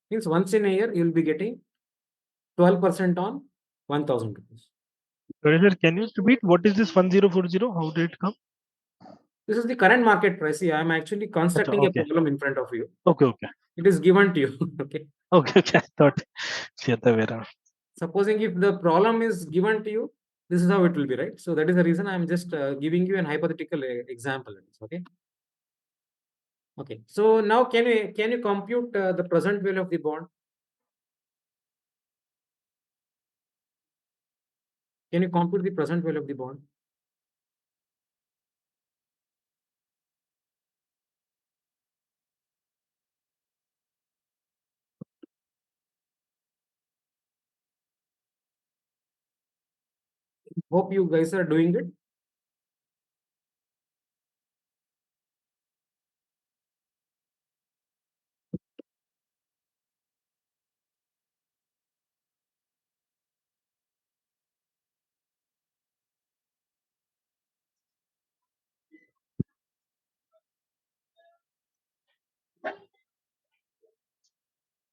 means once in a year you will be getting 12% on 1000 rupees. Sorry, sir, can you repeat what is this 1040? How did it come? This is the current market price. See, I am actually constructing a Okay. problem in front of you. Okay. It is given to you. Okay. Okay. I thought the other way around. Supposing if the problem is given to you, this is how it will be, right? So that is the reason I am just giving you an hypothetical example. Okay. Okay. So now can you compute the present value of the bond? Can you compute the present value of the bond? Hope you guys are doing it.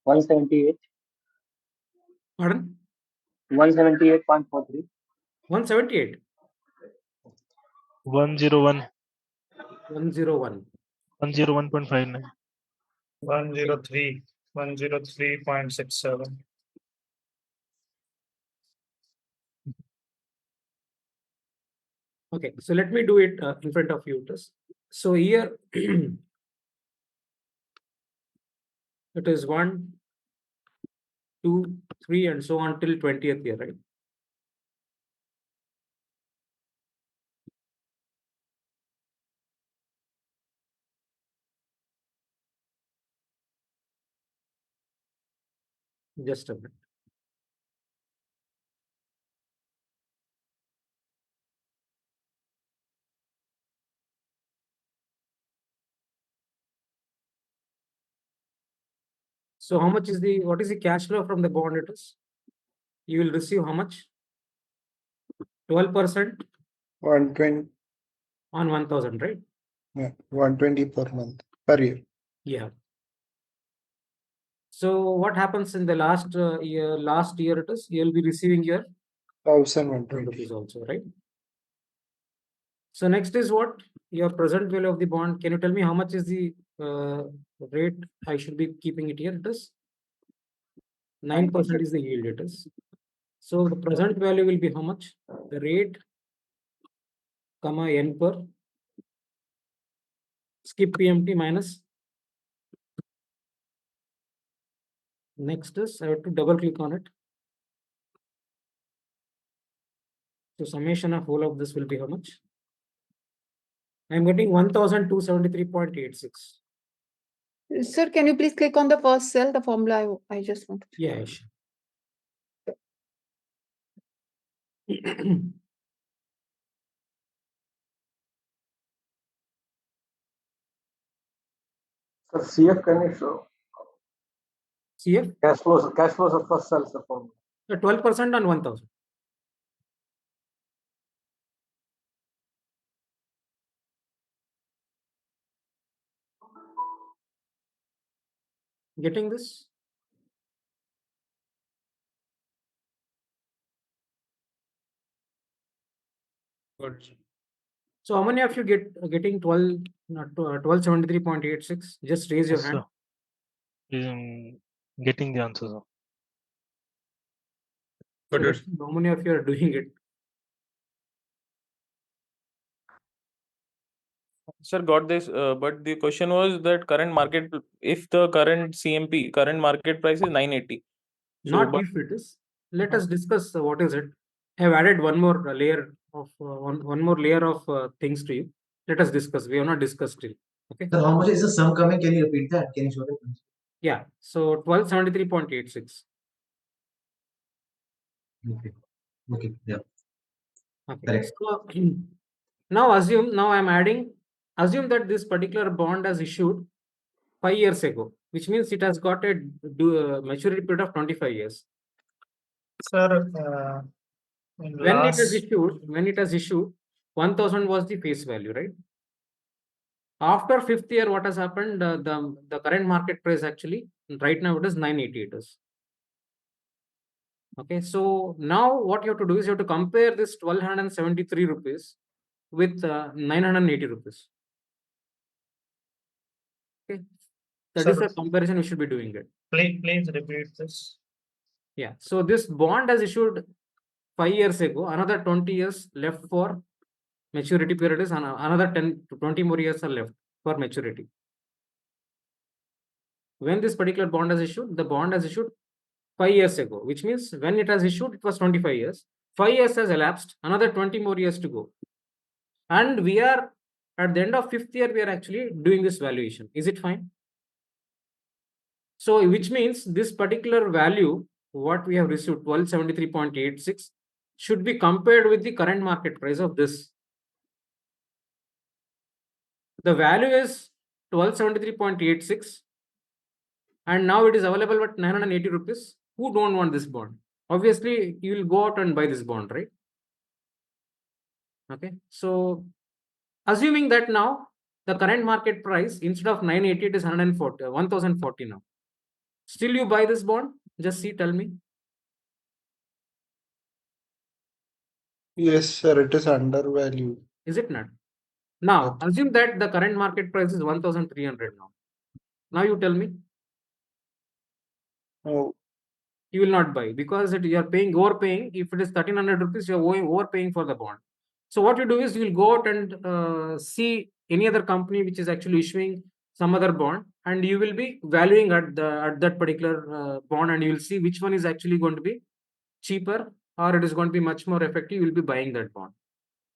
One 78. Pardon? 178.43. 178. 101. 101. 101.59. 103. 103.67. Okay, so let me do it in front of you. So here it is 1, 2, 3, and so on till 20th year, right? Just a minute. So how much is what is the cash flow from the bond it is? You will receive how much? 12% 120, on 1000, right? yeah, 120 per month, per year. Yeah. So what happens in the last year? Last year it is you'll be receiving your 1,120. rupees also, right? So next is what your present value of the bond. Can you tell me how much is the rate I should be keeping it here? It is 9% is the yield. It is. So the present value will be how much? The rate, comma n per skip PMT minus. Next is I have to double click on it. So summation of whole of this will be how much? I'm getting 1273.86. Sir, can you please click on the first cell, the formula I just want? Yeah, sure. So CF can you show CF cash flows of first cell form. 12% on 1000. Getting this? Good. So how many of you getting 1273.86? Just raise your Yes, hand. sir. Getting the answer, sir. So Good. let's see how many of you are doing it. Sir, got this, but the question was that current market, if the current CMP, current market price is 980. So, Not but if it is. Let us discuss what is it. I have added one more layer of one more layer of things to you. Let us discuss. We have not discussed still. Okay. So how much is the sum coming? Can you repeat that? Can you show that? Yeah. So 1273.86. Okay. Okay. Yeah. Okay. Correct. So now I'm adding, assume that this particular bond has issued 5 years ago, which means it has got a maturity period of 25 years. Sir, in When it last has issued, 1000 was the face value, right? After 5th year, what has happened? The current market price actually right now it is 980. It is. Okay, so now what you have to do is you have to compare this 1273 rupees with 980 rupees. Okay, that is Sir, a comparison we should be doing it. please repeat this. Yeah, so this bond has issued 5 years ago, another 20 years left for maturity period is another 10 to 20 more years are left for maturity. When this particular bond has issued, the bond has issued 5 years ago, which means when it has issued, it was 25 years. 5 years has elapsed, another 20 more years to go. And we are at the end of 5th year, we are actually doing this valuation. Is it fine? So, which means this particular value, what we have received 1273.86, should be compared with the current market price of this. The value is 1273.86 and now it is available at 980 rupees. Who don't want this bond? Obviously, you will go out and buy this bond, right? Okay, so assuming that now the current market price instead of 980 it is 140, 1040 now. Still you buy this bond? Just see, tell me. Yes, sir, it is undervalued. Is it not? Now, assume that the current market price is 1300 now. Now you tell me. Oh, You will not buy because you are paying overpaying. If it is 1300 rupees, you are overpaying for the bond. So what you do is you will go out and see any other company which is actually issuing some other bond, and you will be valuing at that particular bond, and you will see which one is actually going to be cheaper or it is going to be much more effective. You will be buying that bond.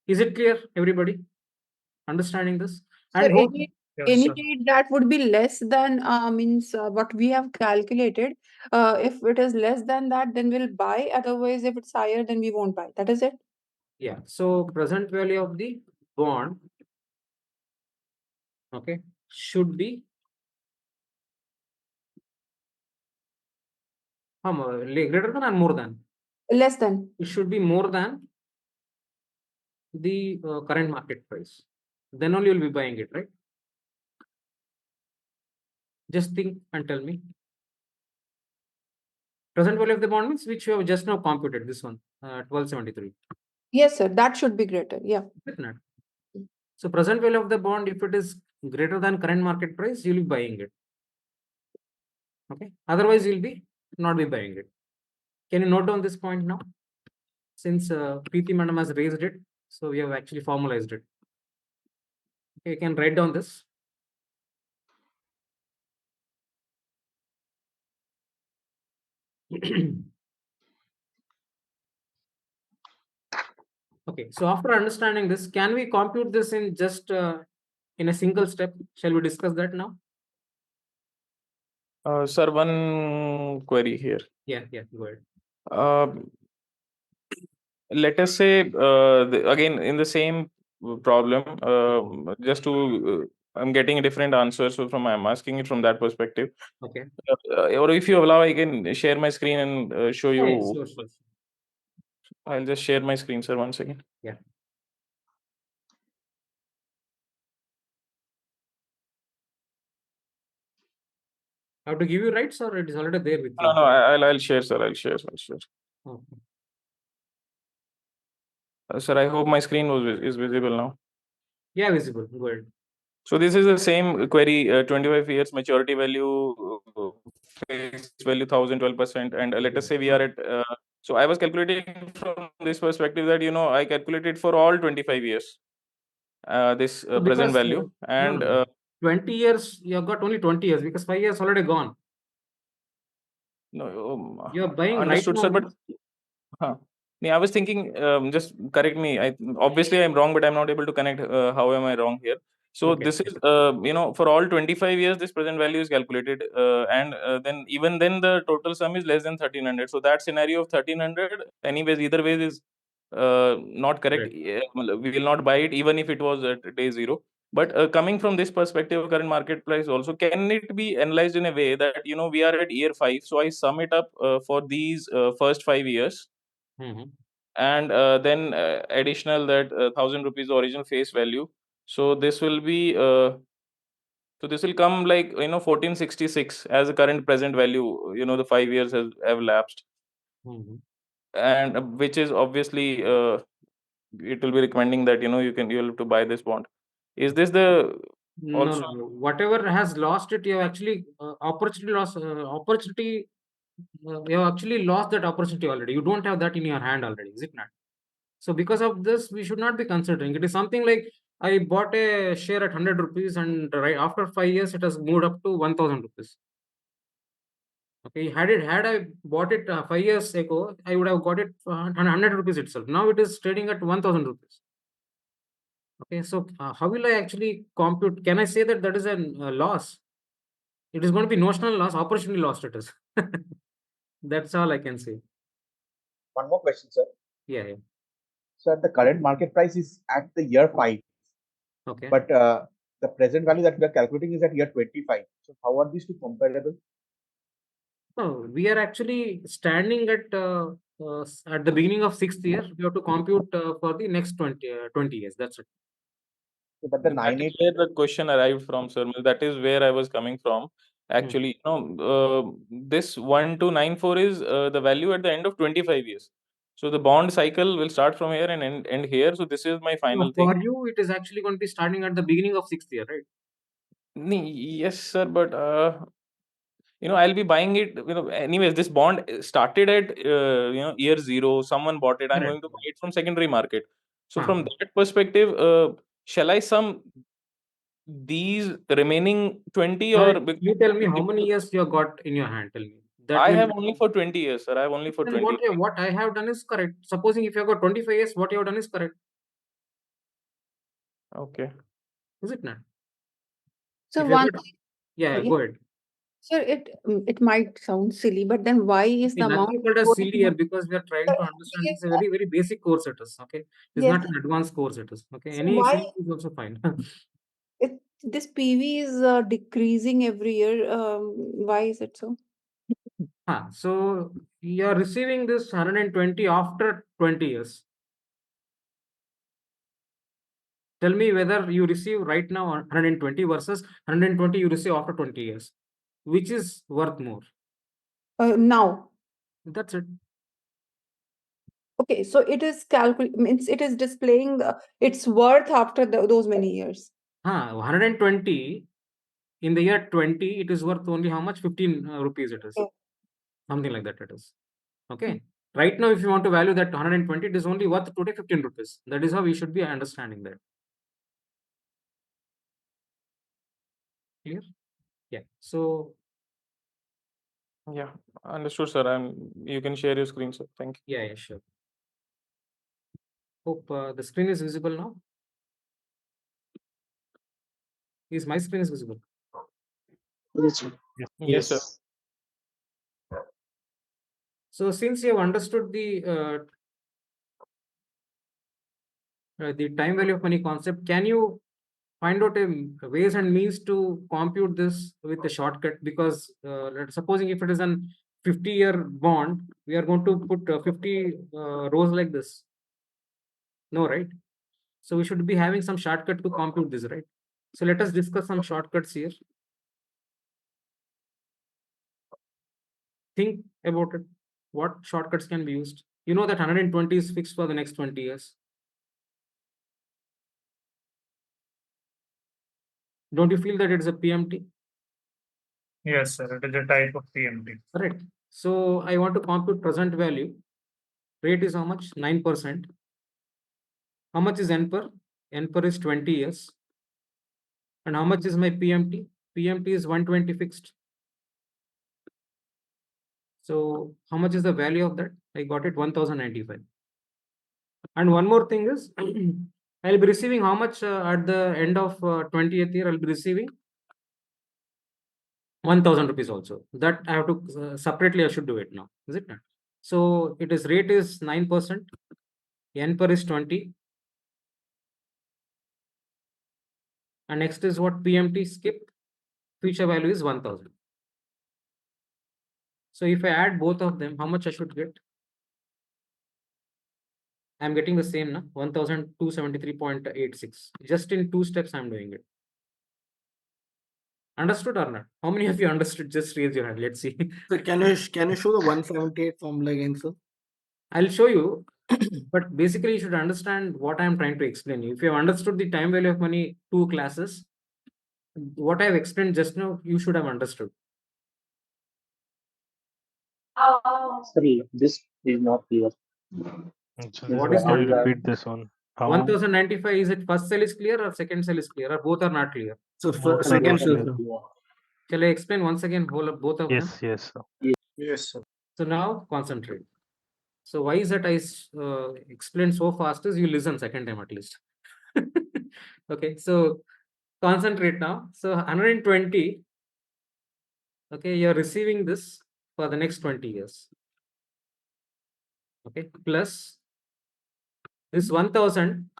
Is it clear, everybody? Understanding this? So And hope any rate that would be less than means what we have calculated. If it is less than that, then we'll buy. Otherwise, if it's higher, then we won't buy. That is it. yeah. So present value of the bond, okay, should be greater than or more than? Less than. It should be more than the current market price. Then only you'll be buying it, right? Just think and tell me. Present value of the bond means which you have just now computed. This one, 1273. Yes, sir. That should be greater. Yeah. Isn't it? So present value of the bond, if it is greater than current market price, you'll be buying it. Okay. Otherwise, you'll be not be buying it. Can you note down this point now? Since Preeti Madam has raised it, so we have actually formalized it. Okay, you can write down this. Okay, so after understanding this, can we compute this in just in a single step? Shall we discuss that now? Sir, one query here. Yeah, go ahead. Let us say again in the same problem, just to I'm getting a different answer, so I'm asking it from that perspective. Okay. Or if you allow, I can share my screen and show you. Yeah, sure. I'll just share my screen, sir, one second. Yeah. I have to give you rights or it is already there with you? No, I'll share, sir. I'll share. Okay. Sir, I hope my screen is visible now. Yeah, visible. Go ahead. So this is the same query, 25 years maturity value, fixed value 1012%, and let us say we are at. So I was calculating from this perspective that I calculated for all 25 years. This present value and no. 20 years you have got only 20 years because 5 years already gone. No, You are buying understood, right sir. now. But I was thinking, just correct me. Obviously I'm wrong, but I'm not able to connect. How am I wrong here? So Okay. this is, for all 25 years, this present value is calculated, and then even then the total sum is less than 1300. So that scenario of 1300, anyways, either ways is not correct. Right. We will not buy it even if it was at day zero. But coming from this perspective of current market price also, can it be analyzed in a way that we are at year 5, so I sum it up for these first 5 years, and then additional that 1000 rupees original face value. So this will be this will come like 1466 as a current present value. The 5 years have lapsed, and which is obviously it will be recommending that you'll have to buy this bond. Is this the also? No. Whatever has lost it, you have actually opportunity loss. You have actually lost that opportunity already. You don't have that in your hand already, is it not? So because of this, we should not be considering. It is something like I bought a share at 100 rupees, and right after 5 years, it has moved up to 1000 rupees. Okay, had I bought it 5 years ago, I would have got it 100 rupees itself. Now it is trading at 1000 rupees. Okay, so how will I actually compute? Can I say that that is a loss? It is going to be notional loss, opportunity lost it is. That's all I can say. One more question, sir. Yeah. So at the current market price is at the year 5. Okay. But the present value that we are calculating is at year 25. So how are these two comparable? No, we are actually standing at the beginning of 6th year. We have to compute for the next 20 years. That's it. But the That is where the question arrived from, sir. That is where I was coming from. Actually, this 1294 is the value at the end of 25 years. So the bond cycle will start from here and end here. So this is my final thing. For you, it is actually going to be starting at the beginning of 6th year, right? Yes, sir, but I'll be buying it. Anyways, this bond started at year 0. Someone bought it. I'm Correct. going to buy it from secondary market. So Ah. from that perspective, shall I sum these remaining 20 Now, or you tell me how many years you have got in your hand. Tell me. That I will. have only for 20 years, sir. I have only for Then 20. what I have done is correct. Supposing if you have got 25 years, what you have done is correct. Okay. Is it not? So If you have one got, yeah, thing, go ahead. sir, it might sound silly, but then why is See, the amount nothing called as going silly here because we are trying to understand. This is a very, very basic course it is. Okay. It's yes, not an advanced course it is. Okay. so Any why silly is also fine. this PV is decreasing every year? Why is it so? So you are receiving this 120 after 20 years. Tell me whether you receive right now 120 versus 120 you receive after 20 years. Which is worth more? Now. That's it. Okay, so it is means it is displaying its worth after those many years. 120 in the year 20, it is worth only how much? 15 rupees it is. Okay. Something like that it is. Okay. Right now, if you want to value that 120, it is only worth today 15 rupees. That is how we should be understanding that. Clear? Yeah. So. Yeah, understood, sir. You can share your screen, sir. Thank you. Yeah, sure. Hope the screen is visible now. Is my screen is visible? Yes. Yes, sir. So since you have understood the time value of money concept, can you find out a ways and means to compute this with a shortcut? Because supposing if it is an 50-year bond, we are going to put 50 rows like this. No, right? So we should be having some shortcut to compute this, right? So let us discuss some shortcuts here. Think about it. What shortcuts can be used? You know that 120 is fixed for the next 20 years. Don't you feel that it's a PMT? Yes, sir. It is a type of PMT. Correct. So I want to compute present value. Rate is how much? 9%. How much is N per? N per is 20 years. And how much is my PMT? PMT is 120 fixed. So how much is the value of that? I got it 1095. And one more thing is, I'll be receiving how much at the end of 20th year? I'll be receiving 1000 rupees also. That I have to separately, I should do it now. Is it not? So it is rate is 9%. N per is 20. And next is what? PMT skip. Future value is 1000. So if I add both of them, how much I should get? I'm getting the same now, 1273.86. Just in 2 steps, I'm doing it. Understood or not? How many of you understood? Just raise your hand. Let's see. So can you show the 178 formula again, sir? I'll show you, but basically you should understand what I'm trying to explain you. If you have understood the time value of money 2 classes, what I've explained just now, you should have understood. Sorry, this is not clear. What is How not you clear? repeat this one? How? 1095, is it first cell is clear or second cell is clear or both are not clear? So Both are second not cell, clear. sir. Shall I explain once again both of them? Yes, sir. Yes, sir. So now concentrate. So why is that I explain so fast is you listen second time at least. Okay, so concentrate now. So 120, okay, you're receiving this for the next 20 years. Okay, plus This 1000,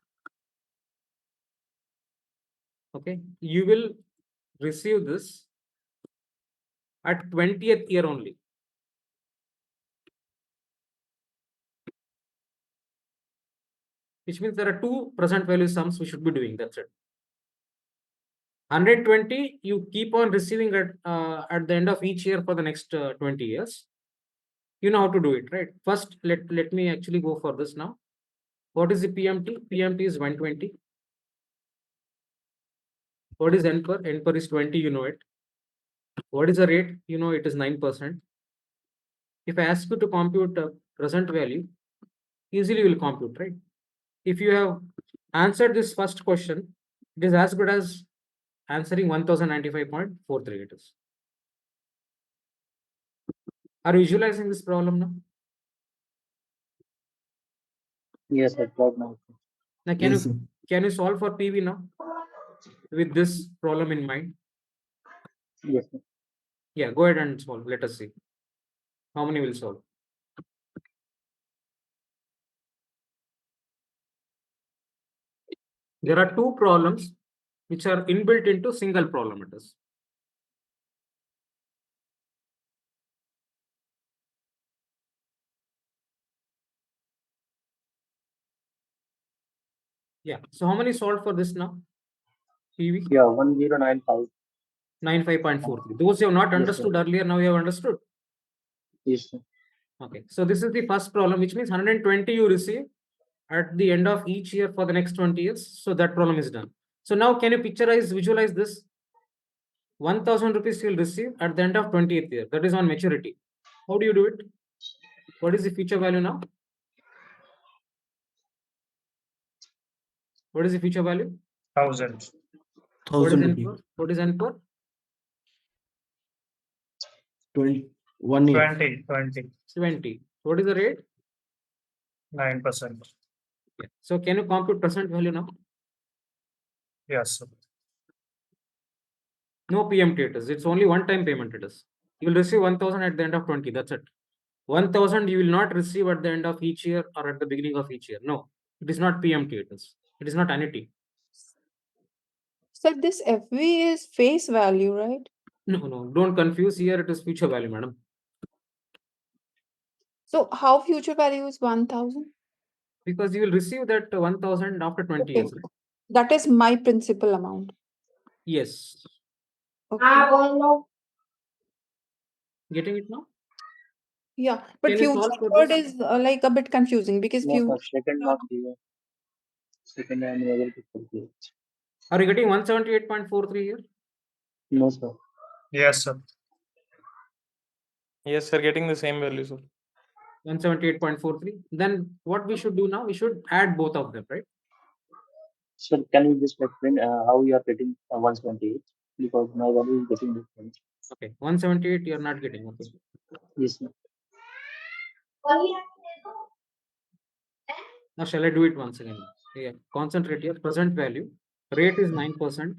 okay, you will receive this at 20th year only. Which means there are two present value sums we should be doing. That's it. 120 you keep on receiving at the end of each year for the next 20 years. You know how to do it, right? First, let me actually go for this now. What is the PMT? PMT is 120. What is N per? N per is 20, you know it. What is the rate? You know it is 9%. If I ask you to compute present value, easily you will compute, right? If you have answered this first question, it is as good as answering 1095.43 it is. Are you visualizing this problem now? Yes, sir. Right now. Now can you solve for PV now with this problem in mind? Yes, sir. Yeah, go ahead and solve. Let us see how many will solve. There are two problems which are inbuilt into single problem it is. Yeah. So how many solved for this now? PV? Yeah, 1095. 95.43. Those you have not Yes, understood earlier, now you have understood. Yes, sir. Okay. So this is the first problem, which means 120 you receive at the end of each year for the next 20 years. So that problem is done. So now can you visualize this? 1000 rupees you will receive at the end of 20th year. That is on maturity. How do you do it? What is the future value now? What is the future value? 1000. What is N per? What is N per? 1 year. 20. 20. What is the rate? 9%. Yeah. So can you compute present value now? Yes, sir. No PMT it is. It's only one-time payment it is. You will receive 1000 at the end of 20. That's it. 1000 you will not receive at the end of each year or at the beginning of each year. No, it is not PMT it is. It is not annuity. So this FV is face value, right? No, don't confuse here. It is future value, madam. So how future value is 1000? Because you will receive that 1000 after 20 Okay. years. Right? That is my principal amount. Yes. Okay. Getting it now? Yeah, but Can you future solve for word this? is like a bit confusing because No, future. sir. Second not clear. Second I am able to complete. Are you getting 178.43 here? No, sir. Yes, sir. Yes, sir, getting the same value, sir. 178.43. Then what we should do now? We should add both of them, right? Sir, can you just explain how you are getting 128? Because my value is getting different. Okay, 178 you are not getting. Okay. Yes, sir. Now shall I do it once again? Yeah, concentrate here. Present value. Rate is 9%.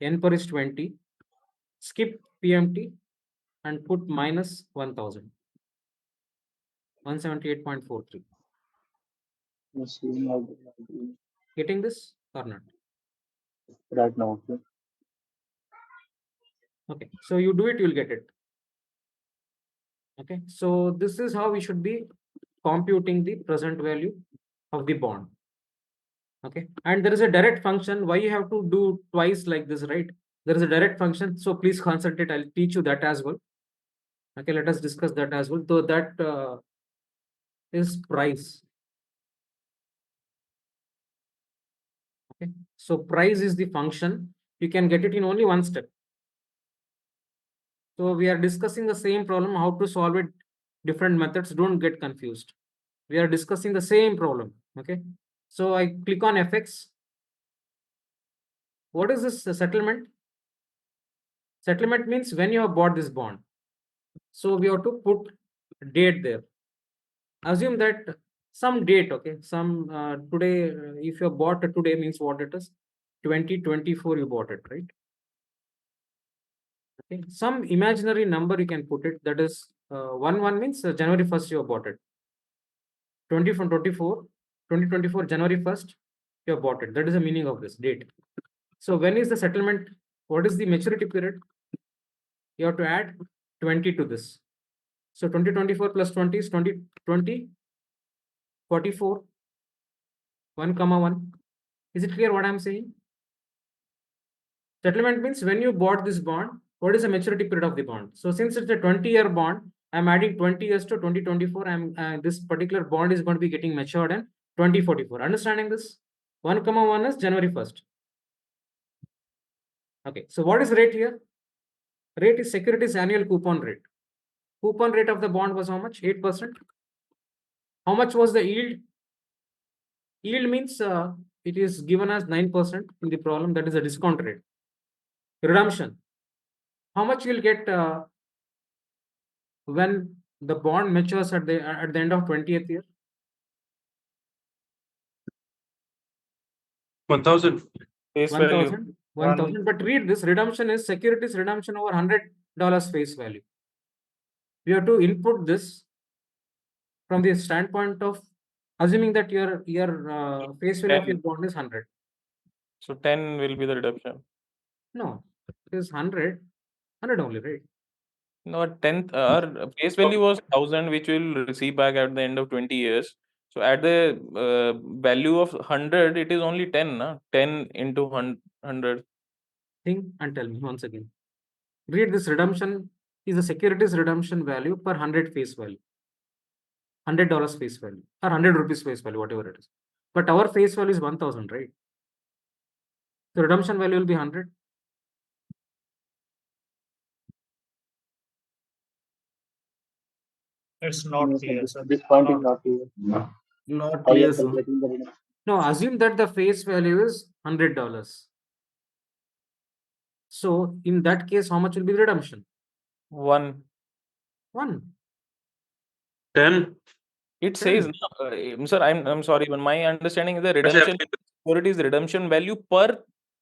N per is 20. Skip PMT and put minus 1000. 178.43. Yes, sir. Getting this or not? Right now, okay. Okay, so you do it, you'll get it. Okay, so this is how we should be computing the present value of the bond. Okay, and there is a direct function. Why you have to do twice like this, right? There is a direct function, so please concentrate. I'll teach you that as well. Okay, let us discuss that as well. So that is price. Okay, so price is the function. You can get it in only one step. So we are discussing the same problem, how to solve it, different methods. Don't get confused. We are discussing the same problem. Okay, so I click on FX. What is this settlement? Settlement means when you have bought this bond. So we have to put date there. Assume that some date, okay, some today, if you have bought it today means what it is, 2024 you bought it, right? Okay, some imaginary number you can put it, that is 1 means January 1st you have bought it. 20 from 24, 2024 January 1st, you have bought it. That is the meaning of this date. So when is the settlement? What is the maturity period? You have to add 20 to this. So 2024 plus 20 is 20, 44, 1, 1. Is it clear what I'm saying? Settlement means when you bought this bond, what is the maturity period of the bond? So since it's a 20-year bond, I'm adding 20 years to 2024. This particular bond is going to be getting matured in 2044. Understanding this? 1, 1 is January 1st. Okay, so what is rate here? Rate is securities annual coupon rate. Coupon rate of the bond was how much? 8%. How much was the yield? Yield means it is given as 9% in the problem. That is a discount rate. Redemption. How much you'll get when the bond matures at the end of 20th year? 1,000. Face value. 1,000. But read this: redemption is securities redemption over $100 face value. We have to input this from the standpoint of assuming that your face value of your 10. bond is 100. So 10 will be the reduction. No, it is 100 only, right? No, 10th, our face value was 1,000, which we'll receive back at the end of 20 years. So at the value of 100, it is only 10, na? 10 into 100. Think and tell me once again. Read this: redemption is the securities redemption value per 100 face value. $100 face value or 100 rupees face value, whatever it is. But our face value is 1,000, right? The redemption value will be 100. It's not No, sir, clear, sir. this point is not clear. Not How you clear, are sir. calculating the redemption? No, assume that the face value is $100. So in that case, how much will be the redemption? 1. 1. 10. It says, sir, I'm sorry, but my understanding is the redemption securities redemption value per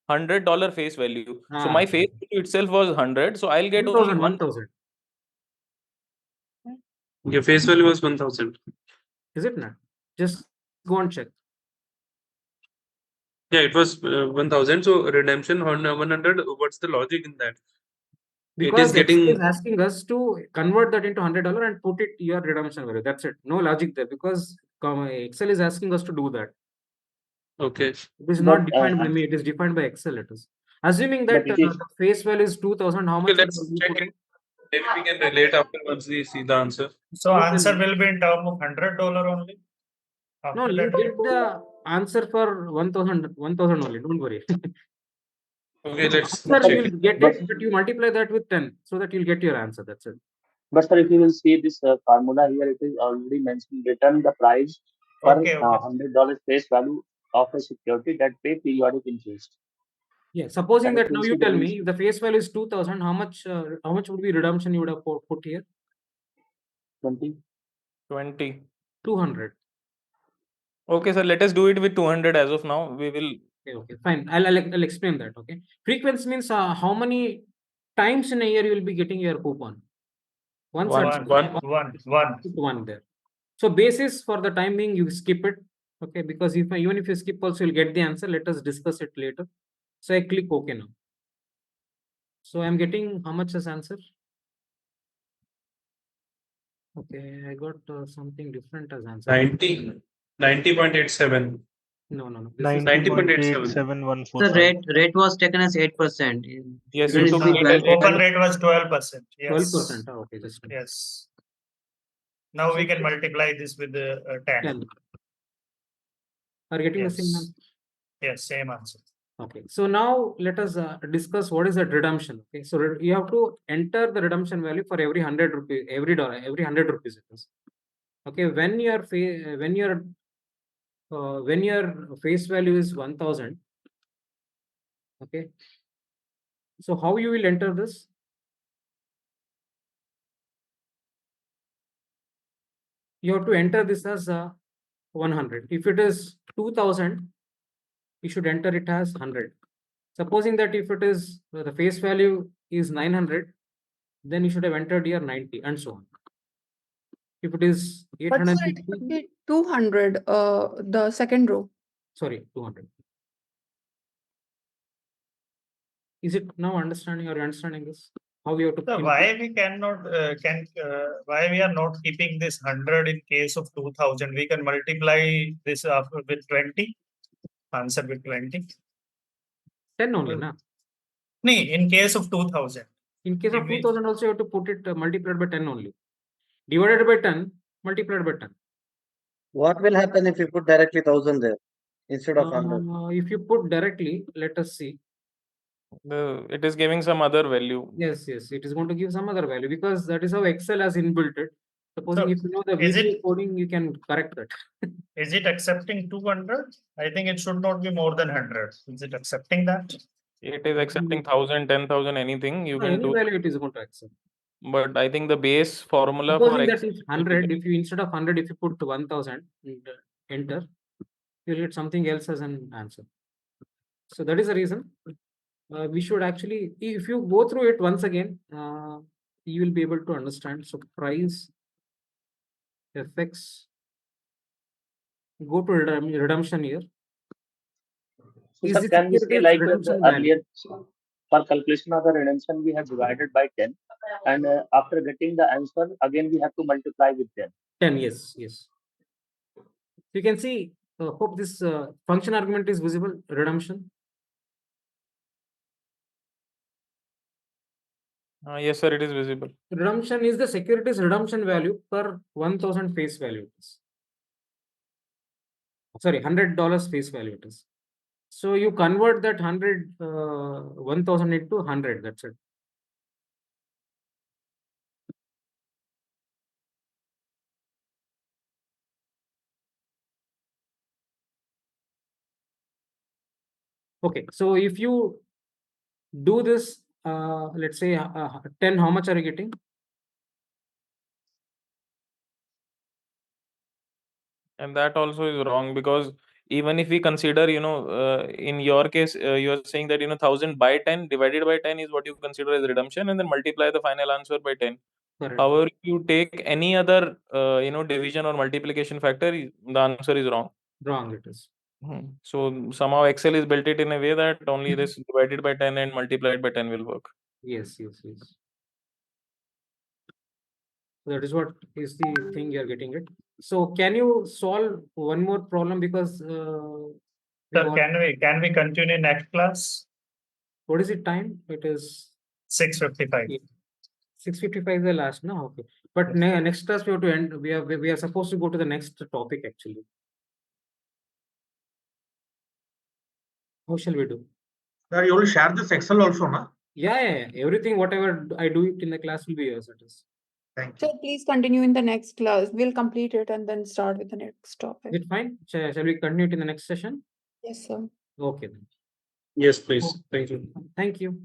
$100 face value. So my face value itself was 100, so I'll get only 1,000. Your face value was 1,000. Is it not? Just go and check. Yeah, it was 1,000. So redemption on 100. What's the logic in that? Because it is Excel getting is asking us to convert that into $100 and put it your redemption value. That's it. No logic there because Excel is asking us to do that. okay. It is But, not defined by me. It is defined by Excel. It is assuming but that it is the face value is 2,000. How much? Okay, let's check it. Maybe we can relate after once we see the answer. So answer will be in term of $100 only. No, After you that, get the answer for 1,000 only. Don't worry. Okay, let's Answer check you'll it. get it, but you multiply that with 10 so that you'll get your answer. That's it. But sir, if you will see this formula here, it is already mentioned. Return the price per okay. $100 face value of a security that pay periodic interest. Yeah. Supposing And if that you now see you the tell rules, me if the face value is 2,000, how much would be redemption you would have put here? 20. 20. 200. Okay, sir, let us do it with 200 as of now. We will. Okay, fine. I'll explain that. Okay. Frequency means how many times in a year you will be getting your coupon. Once or one there. So basis for the time being, you skip it. Okay, because even if you skip also, you'll get the answer. Let us discuss it later. So I click OK now. So I'm getting how much as answer? Okay, I got something different as answer. 90.87. No. This is 90.8714. The rate was taken as 8%. Yes, It you should took be 12. Open rate was 12%. Yes. 12%. Oh, okay, just yes. Now we can multiply this with the 10. Are getting the Yes. same answer? Yes, same answer. Okay, so now let us discuss what is that redemption. Okay, so you have to enter the redemption value for every 100 rupees, every dollar, every 100 rupees it is. Okay, when your face value is 1,000. Okay, so how you will enter this? You have to enter this as 100. If it is 2,000, you should enter it as 100. Supposing that if it is the face value is 900, then you should have entered here 90 and so on. If it is But sir, it 850, would be 200, the second row. sorry, 200. Is it now understanding? Are you understanding this? How we have to? So why we cannot why we are not keeping this 100 in case of 2000? We can multiply this with 20. Answer with 20. 10 only, na? No, in case of 2000. In case of 2000 also you have to put it multiplied by 10 only. Divided by 10, multiplied by 10. What will happen if you put directly 1000 there instead of 100? If you put directly, let us see. It is giving some other value. Yes, it is going to give some other value because that is how Excel has inbuilt it. Supposing So, if you know the is VBA it- coding, you can correct that. Is it accepting 200? I think it should not be more than 100. Is it accepting that? It is accepting 1000, 10,000, anything you can Any do. value it is going to accept. But I think the base formula Supposing for that is 100, if you instead of 100, if you put 1000 and enter, you'll get something else as an answer. So that is the reason we should actually, if you go through it once again, you will be able to understand. So price, FX, go to redemption here. So Is sir, it can we say securities like redemption the value? earlier for calculation of the redemption we have divided by 10, and after getting the answer again we have to multiply with 10. 10, yes. You can see, hope this function argument is visible, redemption. Yes, sir, it is visible. Redemption is the securities redemption value per 1000 face value. Sorry, $100 face value it is. So you convert that 1000 into 100, that's it. Okay, so if you do this, let's say 10, how much are you getting? And that also is wrong because even if we consider, in your case, you're saying that, 1000 by 10 divided by 10 is what you consider as redemption, and then multiply the final answer by 10. Correct. However, if you take any other, division or multiplication factor, the answer is wrong. Wrong it is. So somehow Excel is built it in a way that only this divided by 10 and multiplied by 10 will work. Yes. That is what is the thing you are getting it. So can you solve one more problem because Sir, can we continue next class? What is it time? It is 6:55. 6:55 is the last, no? Okay. But next class we have to end. We are supposed to go to the next topic actually. How shall we do? Sir, you will share this Excel also, na? Yeah. Everything, whatever I do it in the class will be yours. It is. Thank you. So please continue in the next class. We'll complete it and then start with the next topic. Is it fine? Shall we continue it in the next session? Yes, sir. Okay then. Yes, please. Thank you. Thank you.